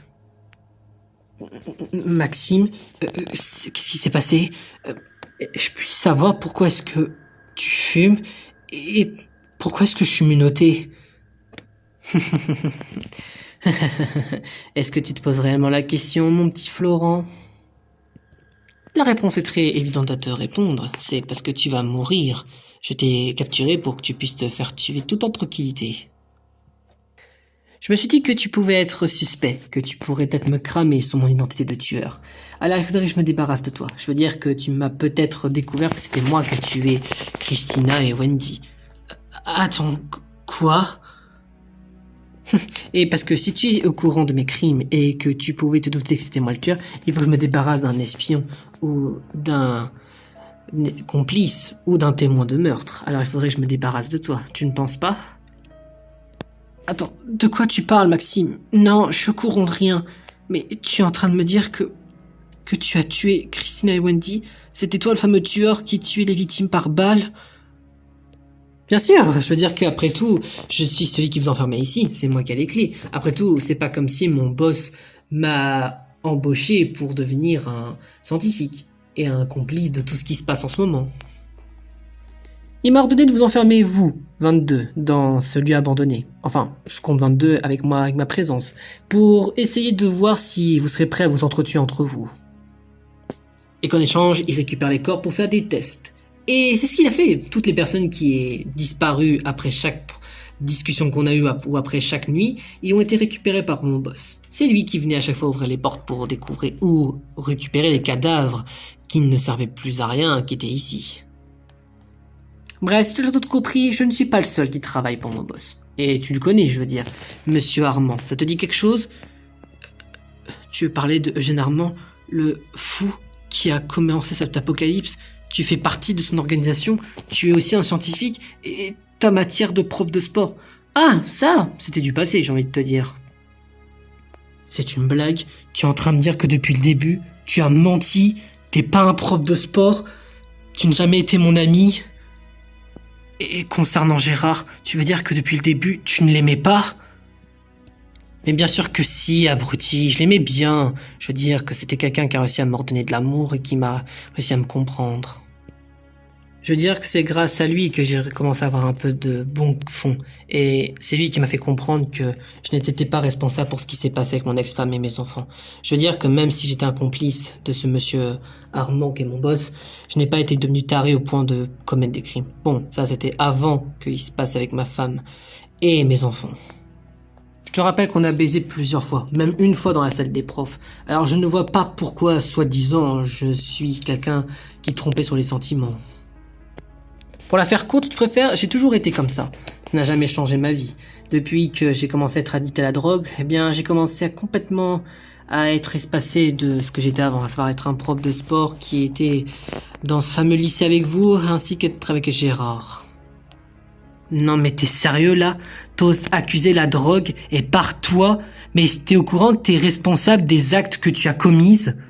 S2: Maxime, qu'est-ce qui s'est passé? Je puis savoir pourquoi est-ce que tu fumes et pourquoi est-ce que je suis menotté? Est-ce que tu te poses réellement la question, mon petit Florent? La réponse est très évidente à te répondre. C'est parce que tu vas mourir. Je t'ai capturé pour que tu puisses te faire tuer tout en tranquillité. Je me suis dit que tu pouvais être suspect, que tu pourrais peut-être me cramer sur mon identité de tueur. Alors il faudrait que je me débarrasse de toi. Je veux dire que tu m'as peut-être découvert que c'était moi qui ai tué Christina et Wendy. Attends, quoi? Et parce que si tu es au courant de mes crimes et que tu pouvais te douter que c'était moi le tueur, il faut que je me débarrasse d'un espion ou d'un complice ou d'un témoin de meurtre. Alors il faudrait que je me débarrasse de toi. Tu ne penses pas? Attends, de quoi tu parles, Maxime? Non, je suis au courant de rien. Mais tu es en train de me dire que tu as tué Christina et Wendy? C'était toi le fameux tueur qui tuait les victimes par balle? Bien sûr, je veux dire qu'après tout, je suis celui qui vous enfermait ici, c'est moi qui ai les clés. Après tout, c'est pas comme si mon boss m'a embauché pour devenir un scientifique et un complice de tout ce qui se passe en ce moment. Il m'a ordonné de vous enfermer, vous, 22, dans ce lieu abandonné. Enfin, je compte 22 avec moi, avec ma présence, pour essayer de voir si vous serez prêts à vous entretuer entre vous. Et qu'en échange, il récupère les corps pour faire des tests. Et c'est ce qu'il a fait. Toutes les personnes qui est disparues après chaque discussion qu'on a eue ou après chaque nuit, ils ont été récupérés par mon boss. C'est lui qui venait à chaque fois ouvrir les portes pour découvrir ou récupérer les cadavres qui ne servaient plus à rien, qui étaient ici. Bref, si tu l'as tout compris, je ne suis pas le seul qui travaille pour mon boss. Et tu le connais, je veux dire. Monsieur Armand, ça te dit quelque chose? Tu veux parler de Eugène Armand, le fou qui a commencé cet apocalypse? Tu fais partie de son organisation, tu es aussi un scientifique, et ta matière de prof de sport. Ah, ça, c'était du passé, j'ai envie de te dire. C'est une blague? Tu es en train de me dire que depuis le début, tu as menti? T'es pas un prof de sport? Tu n'as jamais été mon ami? Et concernant Gérard, tu veux dire que depuis le début, tu ne l'aimais pas? Mais bien sûr que si, abruti, je l'aimais bien. Je veux dire que c'était quelqu'un qui a réussi à m'ordonner de l'amour et qui m'a réussi à me comprendre. Je veux dire que c'est grâce à lui que j'ai commencé à avoir un peu de bon fond. Et c'est lui qui m'a fait comprendre que je n'étais pas responsable pour ce qui s'est passé avec mon ex-femme et mes enfants. Je veux dire que même si j'étais un complice de ce monsieur Armand qui est mon boss, je n'ai pas été devenu taré au point de commettre des crimes. Bon, ça c'était avant qu'il se passe avec ma femme et mes enfants. Je te rappelle qu'on a baisé plusieurs fois, même une fois dans la salle des profs. Alors je ne vois pas pourquoi, soi-disant, je suis quelqu'un qui trompait sur les sentiments. Pour la faire courte, tu préfères, j'ai toujours été comme ça. Ça n'a jamais changé ma vie. Depuis que j'ai commencé à être addict à la drogue, eh bien, j'ai commencé à complètement à être espacé de ce que j'étais avant, à savoir être un prof de sport qui était dans ce fameux lycée avec vous, ainsi qu'être avec Gérard. Non mais t'es sérieux là? T'oses accuser la drogue et par toi? Mais t'es au courant que t'es responsable des actes que tu as commises?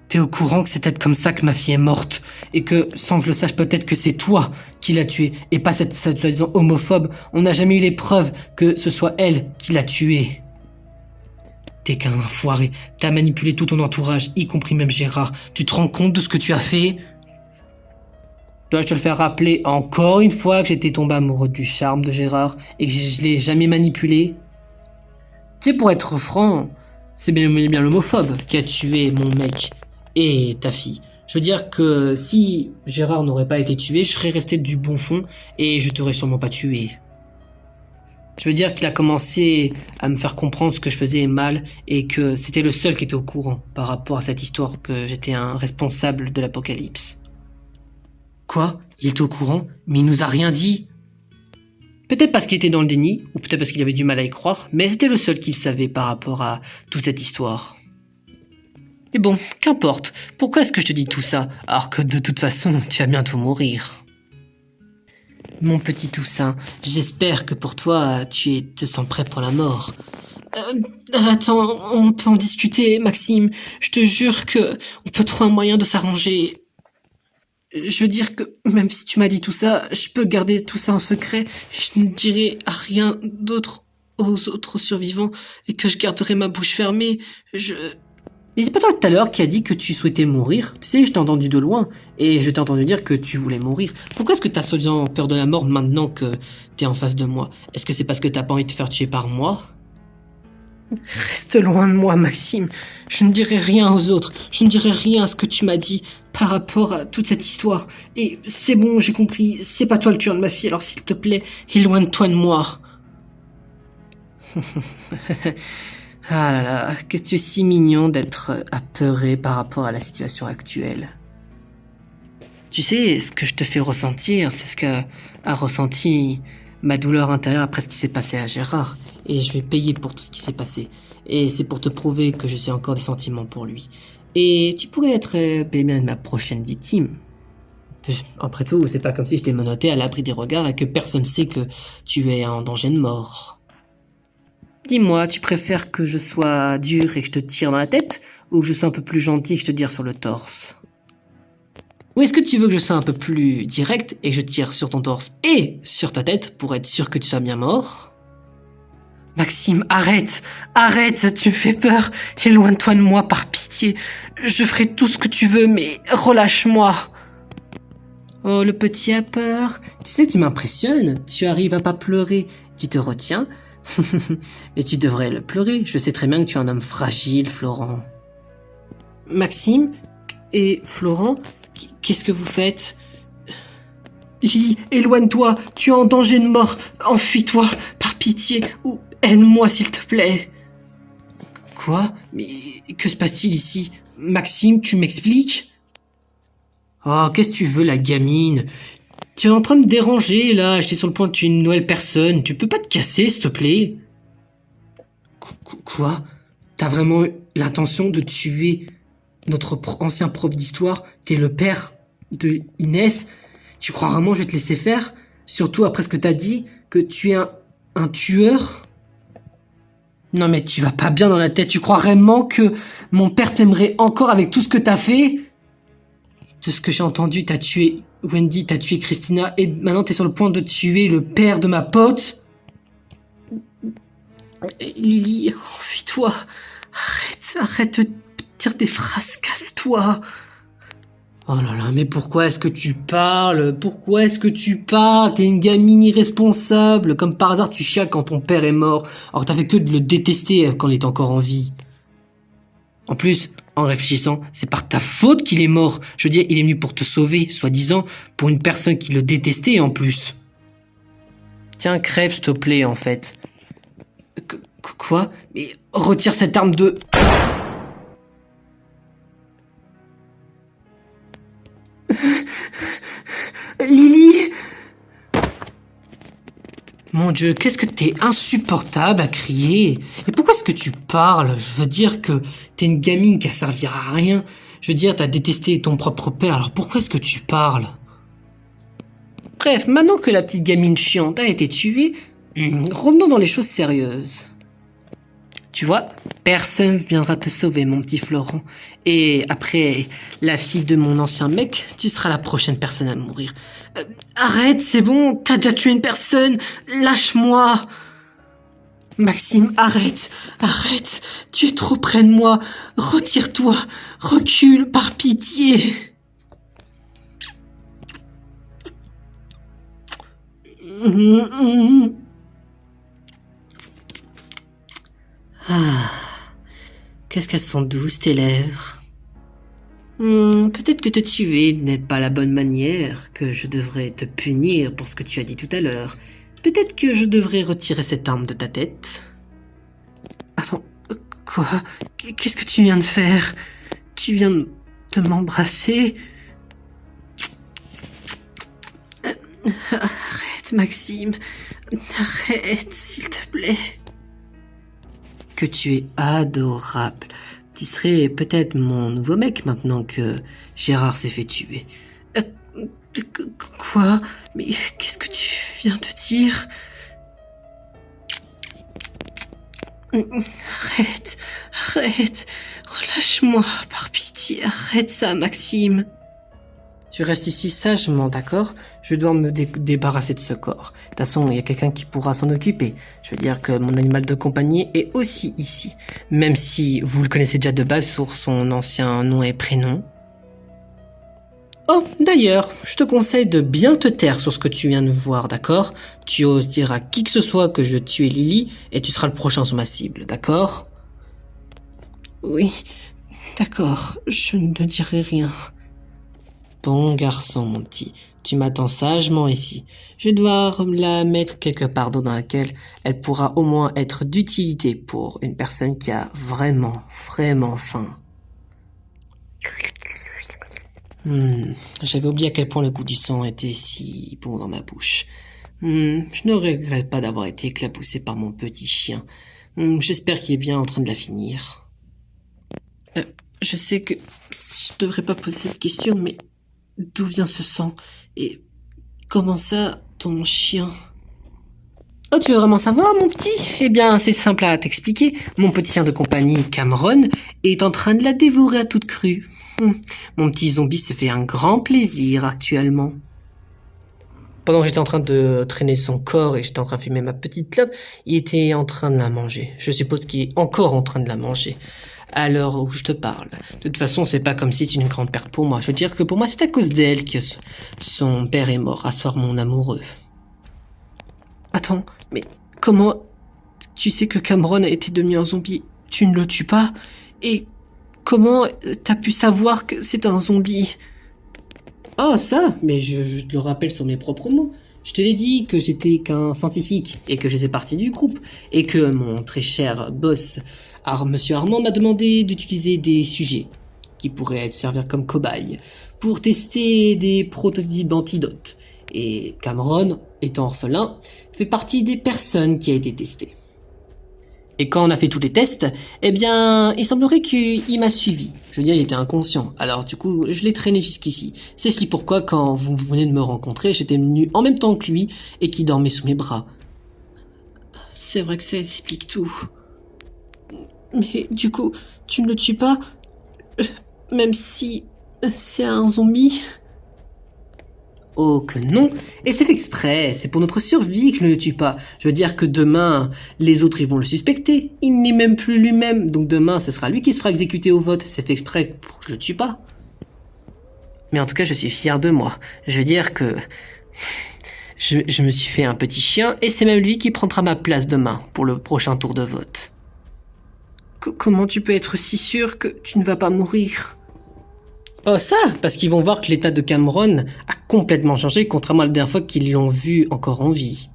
S2: T'es au courant que c'est peut-être comme ça que ma fille est morte et que, sans que je le sache, peut-être que c'est toi qui l'as tuée et pas cette soi-disant homophobe. On n'a jamais eu les preuves que ce soit elle qui l'a tuée. T'es qu'un enfoiré. T'as manipulé tout ton entourage, y compris même Gérard. Tu te rends compte de ce que tu as fait? Dois-je te le faire rappeler encore une fois que j'étais tombé amoureux du charme de Gérard et que je l'ai jamais manipulé? Tu sais, pour être franc, c'est bien l'homophobe qui a tué mon mec et ta fille. Je veux dire que si Gérard n'aurait pas été tué, je serais resté du bon fond et je t'aurais sûrement pas tué. Je veux dire qu'il a commencé à me faire comprendre ce que je faisais est mal et que c'était le seul qui était au courant par rapport à cette histoire que j'étais un responsable de l'apocalypse. Quoi? Il était au courant, mais il nous a rien dit? Peut-être parce qu'il était dans le déni, ou peut-être parce qu'il avait du mal à y croire, mais c'était le seul qui le savait par rapport à toute cette histoire. Mais bon, qu'importe, pourquoi est-ce que je te dis tout ça, alors que de toute façon, tu vas bientôt mourir? Mon petit Toussaint, j'espère que pour toi, te sens prêt pour la mort. Attends, on peut en discuter, Maxime. Je te jure que on peut trouver un moyen de s'arranger. Je veux dire que même si tu m'as dit tout ça, je peux garder tout ça en secret. Je ne dirai à rien d'autre aux autres survivants et que je garderai ma bouche fermée. Mais c'est pas toi tout à l'heure qui a dit que tu souhaitais mourir? Tu sais, je t'ai entendu de loin et je t'ai entendu dire que tu voulais mourir. Pourquoi est-ce que t'as seulement peur de la mort maintenant que t'es en face de moi? Est-ce que c'est parce que t'as pas envie de te faire tuer par moi? Reste loin de moi, Maxime. Je ne dirai rien aux autres. Je ne dirai rien à ce que tu m'as dit par rapport à toute cette histoire. Et c'est bon, j'ai compris. C'est pas toi le tueur de ma fille, alors s'il te plaît, éloigne-toi de moi. Ah là là, que tu es si mignon d'être apeuré par rapport à la situation actuelle. Tu sais, ce que je te fais ressentir, c'est ce que a ressenti ma douleur intérieure après ce qui s'est passé à Gérard. Et je vais payer pour tout ce qui s'est passé. Et c'est pour te prouver que je sais encore des sentiments pour lui. Et tu pourrais être bel et bien ma prochaine victime. Après tout, c'est pas comme si je t'ai menotté à l'abri des regards et que personne sait que tu es en danger de mort. Dis-moi, tu préfères que je sois dur et que je te tire dans la tête, ou que je sois un peu plus gentil et que je te tire sur le torse? Ou est-ce que tu veux que je sois un peu plus direct et que je tire sur ton torse et sur ta tête pour être sûr que tu sois bien mort? Maxime, arrête! Arrête, tu me fais peur! Éloigne-toi de moi par pitié. Je ferai tout ce que tu veux, mais relâche-moi! Oh, le petit a peur. Tu sais, tu m'impressionnes. Tu arrives à pas pleurer. Tu te retiens. Mais tu devrais le pleurer. Je sais très bien que tu es un homme fragile, Florent. Maxime et Florent, qu'est-ce que vous faites? Lily, éloigne-toi. Tu es en danger de mort. Enfuis-toi, par pitié, ou aide-moi, s'il te plaît. Quoi? Mais que se passe-t-il ici? Maxime, tu m'expliques? Oh, qu'est-ce que tu veux, la gamine? Tu es en train de me déranger, là. J'étais sur le point de tuer une nouvelle personne. Tu peux pas te casser, s'il te plaît? Quoi? T'as vraiment eu l'intention de tuer notre ancien prof d'histoire, qui est le père de Inès? Tu crois vraiment que je vais te laisser faire? Surtout après ce que t'as dit, que tu es un tueur? Non mais tu vas pas bien dans la tête. Tu crois vraiment que mon père t'aimerait encore avec tout ce que t'as fait? De ce que j'ai entendu, t'as tué Wendy, t'as tué Christina, et maintenant t'es sur le point de tuer le père de ma pote? Lily, enfuis-toi. Arrête de dire des phrases, casse-toi. Oh là là, mais pourquoi est-ce que tu parles? Pourquoi est-ce que tu parles? T'es une gamine irresponsable. Comme par hasard, tu chiales quand ton père est mort. Alors t'as fait que de le détester quand il est encore en vie. En plus, en réfléchissant, c'est par ta faute qu'il est mort. Je veux dire, il est venu pour te sauver, soi-disant, pour une personne qui le détestait en plus. Tiens, crève, s'il te plaît, en fait. Quoi? Mais retire cette arme de... Lily! Mon Dieu, qu'est-ce que t'es insupportable à crier. Et pourquoi est-ce que tu parles? Je veux dire que t'es une gamine qui servira à rien. Je veux dire, t'as détesté ton propre père, alors pourquoi est-ce que tu parles? Bref, maintenant que la petite gamine chiante a été tuée, revenons dans les choses sérieuses. Tu vois, personne viendra te sauver, mon petit Florent. Et après la fille de mon ancien mec, tu seras la prochaine personne à mourir. Arrête, c'est bon, t'as déjà tué une personne, lâche-moi. Maxime, arrête, tu es trop près de moi, retire-toi, recule, par pitié. Ah, qu'est-ce qu'elles sont douces tes lèvres. Peut-être que te tuer n'est pas la bonne manière, que je devrais te punir pour ce que tu as dit tout à l'heure. Peut-être que je devrais retirer cette arme de ta tête. Attends, quoi? Qu'est-ce que tu viens de faire? Tu viens de m'embrasser? Arrête, Maxime. Arrête, s'il te plaît. Que tu es adorable. Tu serais peut-être mon nouveau mec maintenant que Gérard s'est fait tuer. Quoi? Mais qu'est-ce que tu viens de dire? Arrête, arrête, relâche-moi, par pitié, arrête ça, Maxime. Tu restes ici sagement, d'accord? Je dois me débarrasser de ce corps. De toute façon, il y a quelqu'un qui pourra s'en occuper. Je veux dire que mon animal de compagnie est aussi ici. Même si vous le connaissez déjà de base sur son ancien nom et prénom. Oh, d'ailleurs, je te conseille de bien te taire sur ce que tu viens de voir, d'accord? Tu oses dire à qui que ce soit que je tuais Lily et tu seras le prochain sur ma cible, d'accord? Oui, d'accord, je ne te dirai rien. Bon garçon, mon petit, tu m'attends sagement ici. Je dois la mettre quelque part dans laquelle elle pourra au moins être d'utilité pour une personne qui a vraiment, vraiment faim. J'avais oublié à quel point le goût du sang était si bon dans ma bouche. Je ne regrette pas d'avoir été éclaboussé par mon petit chien. J'espère qu'il est bien en train de la finir. Je sais que je devrais pas poser cette question, mais d'où vient ce sang? Et comment ça, ton chien? Oh, tu veux vraiment savoir, mon petit? Eh bien, c'est simple à t'expliquer. Mon petit chien de compagnie, Cameron, est en train de la dévorer à toute crue. Mon petit zombie se fait un grand plaisir actuellement. Pendant que j'étais en train de traîner son corps et que j'étais en train de filmer ma petite clope, il était en train de la manger. Je suppose qu'il est encore en train de la manger. À l'heure où je te parle. De toute façon, c'est pas comme si c'était une grande perte pour moi. Je veux dire que pour moi, c'est à cause d'elle que son père est mort, à ce soir mon amoureux. Attends, mais comment tu sais que Cameron a été devenu un zombie? Tu ne le tues pas? Et comment t'as pu savoir que c'est un zombie? Oh, ça? Mais je te le rappelle sur mes propres mots. Je te l'ai dit que j'étais qu'un scientifique et que je faisais partie du groupe et que mon très cher boss, Monsieur Armand, m'a demandé d'utiliser des sujets qui pourraient être servir comme cobayes pour tester des prototypes d'antidotes. Et Cameron, étant orphelin, fait partie des personnes qui a été testées. Et quand on a fait tous les tests, eh bien, il semblerait qu'il m'a suivi. Je veux dire, il était inconscient. Alors du coup, je l'ai traîné jusqu'ici. C'est cela pourquoi, quand vous venez de me rencontrer, j'étais venu en même temps que lui et qu'il dormait sous mes bras. C'est vrai que ça explique tout. Mais du coup, tu ne le tues pas? Même si c'est un zombie? Oh que non, et c'est fait exprès, c'est pour notre survie que je ne le tue pas. Je veux dire que demain, les autres ils vont le suspecter. Il n'est même plus lui-même, donc demain ce sera lui qui se fera exécuter au vote. C'est fait exprès pour que je le tue pas. Mais en tout cas, je suis fier de moi. Je veux dire que je me suis fait un petit chien et c'est même lui qui prendra ma place demain pour le prochain tour de vote. Comment tu peux être si sûr que tu ne vas pas mourir? Oh ça, parce qu'ils vont voir que l'état de Cameron a complètement changé, contrairement à la dernière fois qu'ils l'ont vu encore en vie.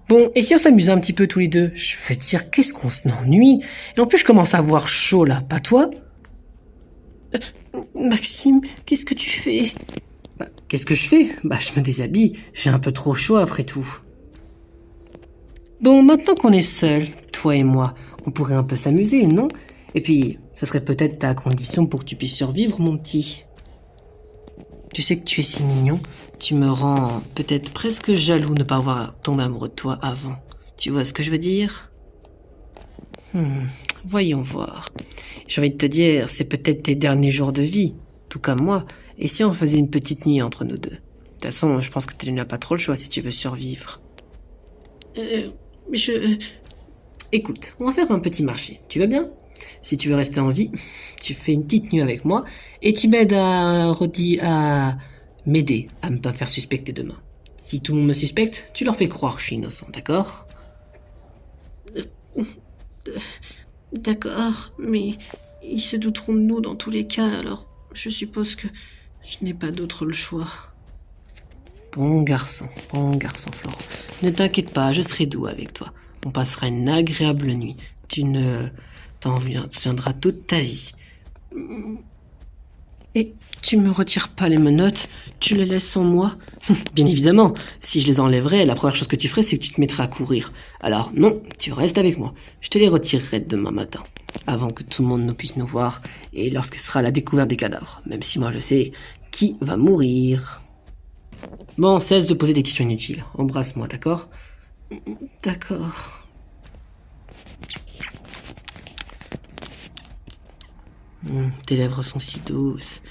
S2: Bon, et si on s'amusait un petit peu tous les deux? Je veux dire, qu'est-ce qu'on s'ennuie? Et en plus, je commence à avoir chaud là, pas toi? Maxime, qu'est-ce que tu fais? Qu'est-ce que je fais? Je me déshabille, j'ai un peu trop chaud après tout. Bon, maintenant qu'on est seuls, toi et moi, on pourrait un peu s'amuser, non? Et puis, ça serait peut-être ta condition pour que tu puisses survivre, mon petit. Tu sais que tu es si mignon, tu me rends peut-être presque jaloux de ne pas avoir tombé amoureux de toi avant. Tu vois ce que je veux dire? Voyons voir. J'ai envie de te dire, c'est peut-être tes derniers jours de vie, tout comme moi. Et si on faisait une petite nuit entre nous deux? De toute façon, je pense que tu n'as pas trop le choix si tu veux survivre. Écoute, on va faire un petit marché, tu vas bien? Si tu veux rester en vie, tu fais une petite nuit avec moi et tu m'aides à m'aider à ne pas faire suspecter demain. Si tout le monde me suspecte, tu leur fais croire que je suis innocent, d'accord? D'accord, mais ils se douteront de nous dans tous les cas, alors je suppose que je n'ai pas d'autre le choix. Bon garçon, Florent. Ne t'inquiète pas, je serai doux avec toi. On passera une agréable nuit. Tu ne t'en souviendras toute ta vie. Et tu me retires pas les menottes? Tu les laisses en moi? Bien évidemment, si je les enlèverais, la première chose que tu ferais, c'est que tu te mettrais à courir. Alors non, tu restes avec moi. Je te les retirerai demain matin, avant que tout le monde ne puisse nous voir, et lorsque sera la découverte des cadavres, même si moi je sais qui va mourir. Bon, cesse de poser des questions inutiles. Embrasse-moi, d'accord? D'accord. Tes lèvres sont si douces.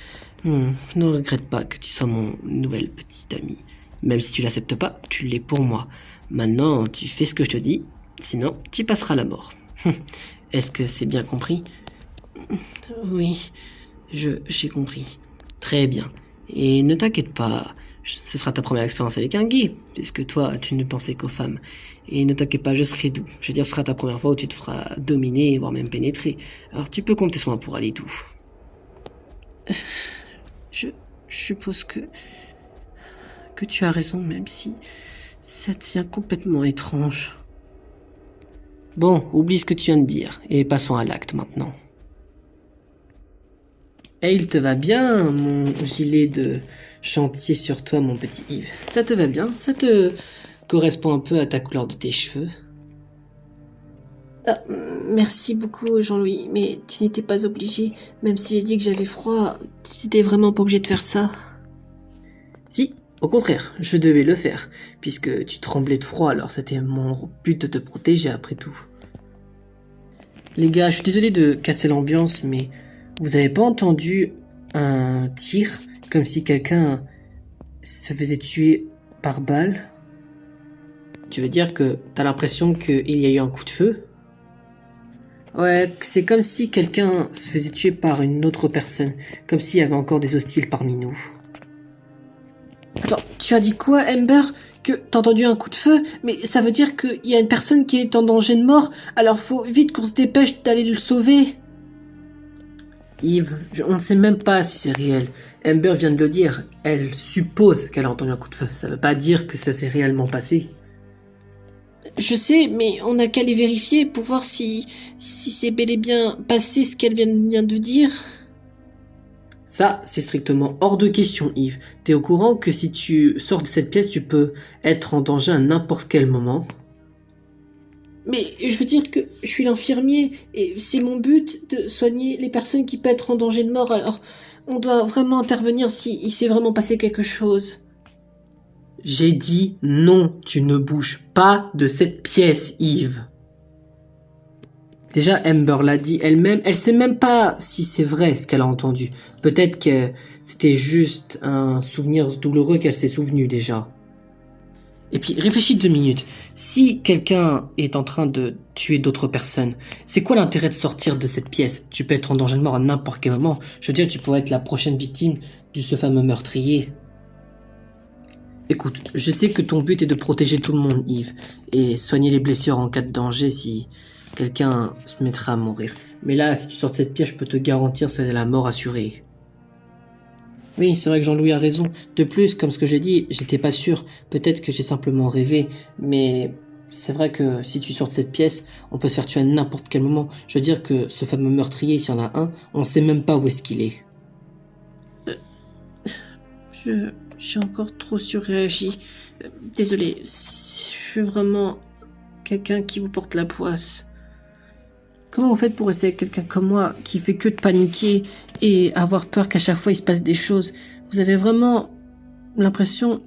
S2: Je ne regrette pas que tu sois mon nouvel petit ami. Même si tu l'acceptes pas, tu l'es pour moi. Maintenant, tu fais ce que je te dis, sinon tu passeras la mort. Est-ce que c'est bien compris? Oui, j'ai compris. Très bien. Et ne t'inquiète pas, ce sera ta première expérience avec un gay, puisque toi, tu ne pensais qu'aux femmes. Et ne t'inquiète pas, je serai doux. Je veux dire, ce sera ta première fois où tu te feras dominer, voire même pénétrer. Alors tu peux compter sur moi pour aller doux. Je suppose que tu as raison, même si ça devient complètement étrange. Bon, oublie ce que tu viens de dire, et passons à l'acte maintenant. Et il te va bien, mon gilet de chantier sur toi, mon petit Yves. Ça te va bien? Ça te correspond un peu à ta couleur de tes cheveux? Ah, merci beaucoup, Jean-Louis, mais tu n'étais pas obligé. Même si j'ai dit que j'avais froid, tu n'étais vraiment pas obligé de faire ça. Si, au contraire, je devais le faire, puisque tu tremblais de froid, alors c'était mon but de te protéger après tout. Les gars, je suis désolé de casser l'ambiance, mais vous avez pas entendu un tir, comme si quelqu'un se faisait tuer par balle? Tu veux dire que t'as l'impression qu'il y a eu un coup de feu? Ouais, c'est comme si quelqu'un se faisait tuer par une autre personne, comme s'il y avait encore des hostiles parmi nous. Attends, tu as dit quoi, Amber? Que t'as entendu un coup de feu? Mais ça veut dire qu'il y a une personne qui est en danger de mort, alors faut vite qu'on se dépêche d'aller le sauver. Yves, on ne sait même pas si c'est réel. Amber vient de le dire, elle suppose qu'elle a entendu un coup de feu, ça veut pas dire que ça s'est réellement passé. Je sais, mais on n'a qu'à les vérifier pour voir si c'est bel et bien passé ce qu'elle vient de dire. Ça, c'est strictement hors de question, Yves. T'es au courant que si tu sors de cette pièce, tu peux être en danger à n'importe quel moment? Mais je veux dire que je suis l'infirmier et c'est mon but de soigner les personnes qui peuvent être en danger de mort, alors on doit vraiment intervenir s'il s'est vraiment passé quelque chose. J'ai dit non, tu ne bouges pas de cette pièce, Yves. Déjà, Amber l'a dit elle-même, elle sait même pas si c'est vrai ce qu'elle a entendu. Peut-être que c'était juste un souvenir douloureux qu'elle s'est souvenu déjà. Et puis, réfléchis 2 minutes. Si quelqu'un est en train de tuer d'autres personnes, c'est quoi l'intérêt de sortir de cette pièce? Tu peux être en danger de mort à n'importe quel moment. Je veux dire, tu pourrais être la prochaine victime de ce fameux meurtrier. Écoute, je sais que ton but est de protéger tout le monde, Yves, et soigner les blessures en cas de danger si quelqu'un se mettra à mourir. Mais là, si tu sors de cette pièce, je peux te garantir c'est la mort assurée. Oui, c'est vrai que Jean-Louis a raison. De plus, comme ce que j'ai dit, j'étais pas sûr. Peut-être que j'ai simplement rêvé, mais c'est vrai que si tu sors de cette pièce, on peut se faire tuer à n'importe quel moment. Je veux dire que ce fameux meurtrier, s'il y en a un, on sait même pas où est-ce qu'il est. J'ai encore trop surréagi. Désolé, je suis vraiment quelqu'un qui vous porte la poisse. Comment vous faites pour rester avec quelqu'un comme moi qui fait que de paniquer et avoir peur qu'à chaque fois il se passe des choses? Vous avez vraiment l'impression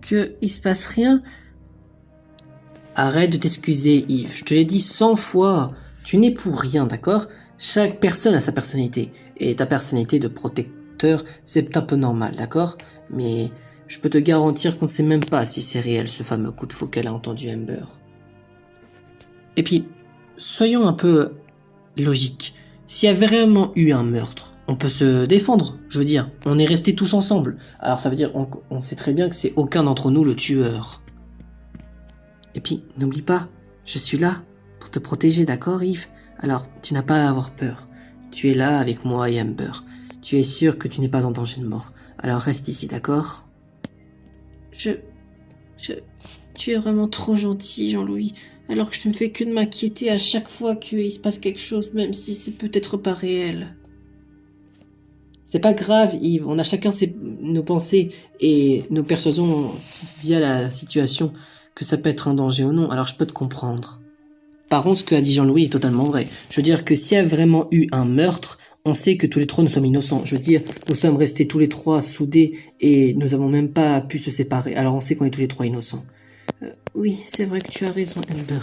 S2: qu'il se passe rien? Arrête de t'excuser, Yves. Je te l'ai dit 100 fois. Tu n'es pour rien, d'accord? Chaque personne a sa personnalité. Et ta personnalité de protecteur, c'est un peu normal, d'accord? Mais je peux te garantir qu'on ne sait même pas si c'est réel, ce fameux coup de feu qu'elle a entendu Amber. Et puis, soyons un peu logiques. S'il y avait vraiment eu un meurtre, on peut se défendre, je veux dire. On est restés tous ensemble. Alors ça veut dire, on sait très bien que c'est aucun d'entre nous le tueur. Et puis, n'oublie pas, je suis là pour te protéger, d'accord, Yves? Alors, tu n'as pas à avoir peur. Tu es là avec moi et Amber. Tu es sûr que tu n'es pas en danger de mort. Alors reste ici, d'accord? Tu es vraiment trop gentil, Jean-Louis. Alors que je ne fais que de m'inquiéter à chaque fois qu'il se passe quelque chose, même si c'est peut-être pas réel. C'est pas grave, Yves. On a chacun nos pensées et nos persuasions via la situation, que ça peut être un danger ou non. Alors je peux te comprendre. Par contre, ce que a dit Jean-Louis est totalement vrai. Je veux dire que s'il y a vraiment eu un meurtre, on sait que tous les trois nous sommes innocents. Je veux dire, nous sommes restés tous les trois soudés et nous avons même pas pu se séparer. Alors on sait qu'on est tous les trois innocents. Oui, c'est vrai que tu as raison, Amber.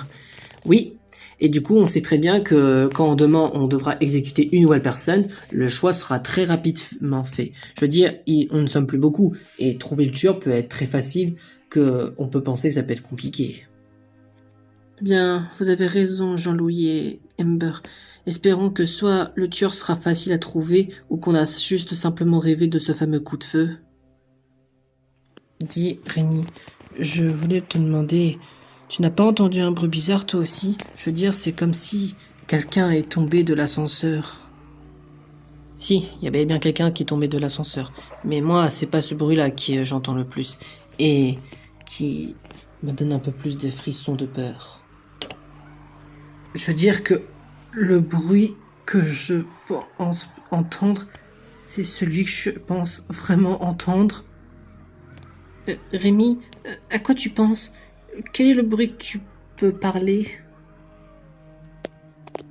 S2: Oui, Et du coup, on sait très bien que quand demain on devra exécuter une nouvelle personne, le choix sera très rapidement fait. Je veux dire, on ne sommes plus beaucoup, et trouver le tueur peut être très facile, que on peut penser que ça peut être compliqué. Bien, vous avez raison, Jean-Louis et Amber. Espérons que soit le tueur sera facile à trouver, ou qu'on a juste simplement rêvé de ce fameux coup de feu. Dis, Rémi, je voulais te demander, tu n'as pas entendu un bruit bizarre toi aussi? Je veux dire, c'est comme si quelqu'un est tombé de l'ascenseur. Si, il y avait bien quelqu'un qui est tombé de l'ascenseur. Mais moi, c'est pas ce bruit-là que j'entends le plus. Et qui me donne un peu plus de frissons de peur. Je veux dire que le bruit que je pense entendre, c'est celui que je pense vraiment entendre. Rémi, à quoi tu penses? Quel est le bruit que tu peux parler?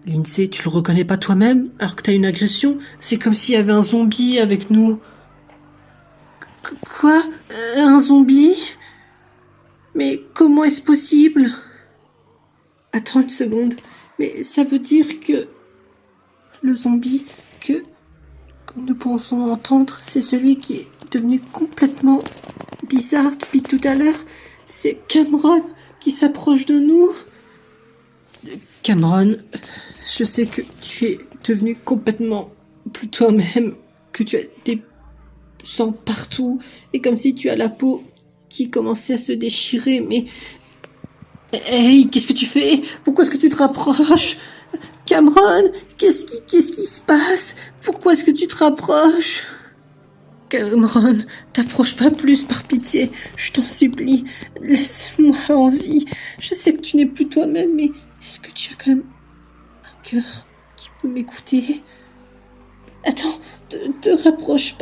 S2: Lindsay, tu le reconnais pas toi-même alors que t'as une agression? C'est comme s'il y avait un zombie avec nous. Quoi? Un zombie? Mais comment est-ce possible? Attends une seconde. Mais ça veut dire que le zombie que nous pensons entendre, c'est celui qui est devenu complètement bizarre depuis tout à l'heure. C'est Cameron qui s'approche de nous. Cameron, je sais que tu es devenu complètement plus toi-même, que tu as des sangs partout, et comme si tu as la peau qui commençait à se déchirer, mais... Hey, qu'est-ce que tu fais? Pourquoi est-ce que tu te rapproches? Cameron, qu'est-ce qui se passe? Pourquoi est-ce que tu te rapproches? Cameron, t'approches pas plus par pitié, je t'en supplie, laisse-moi en vie. Je sais que tu n'es plus toi-même, mais est-ce que tu as quand même un cœur qui peut m'écouter? Attends, te rapproche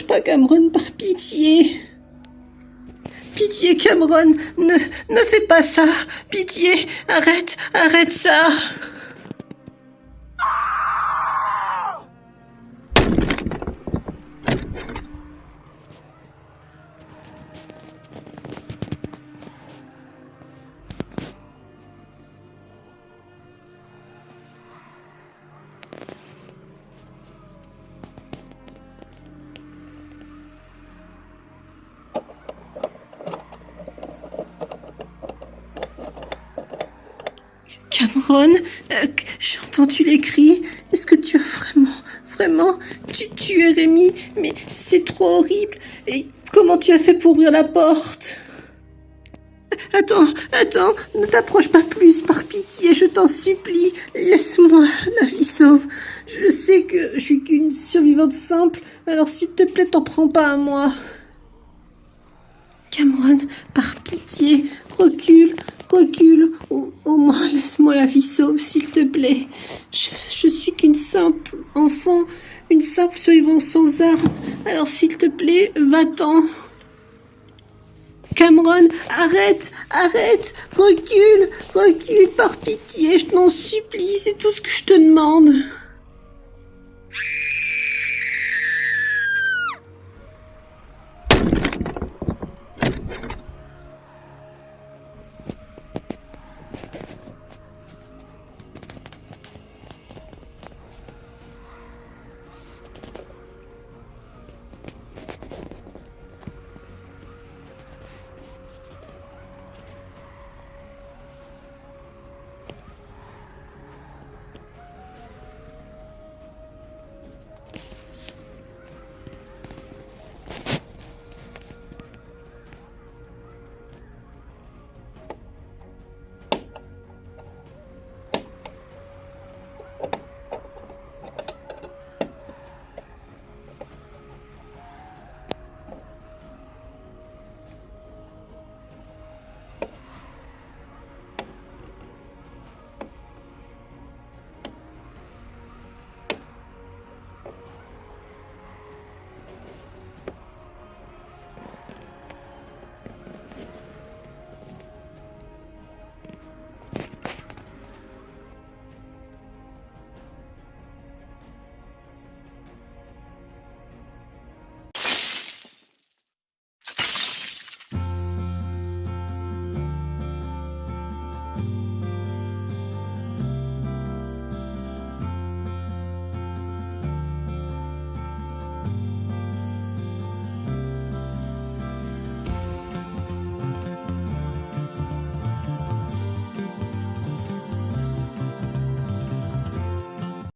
S2: pas Cameron, par pitié. Pitié Cameron, ne fais pas ça, pitié, arrête ça. Cameron, j'ai entendu les cris. Est-ce que tu as vraiment tué Rémi? Mais c'est trop horrible. Et comment tu as fait pour ouvrir la porte? Attends, ne t'approche pas plus, par pitié, je t'en supplie. Laisse-moi la vie sauve. Je sais que je suis qu'une survivante simple, alors s'il te plaît, t'en prends pas à moi. Cameron, par pitié, recule, au moins laisse-moi la vie sauve, s'il te plaît. Je suis qu'une simple enfant, une simple survivante sans armes, alors s'il te plaît, va-t'en. Cameron, arrête, recule, par pitié, je t'en supplie, c'est tout ce que je te demande.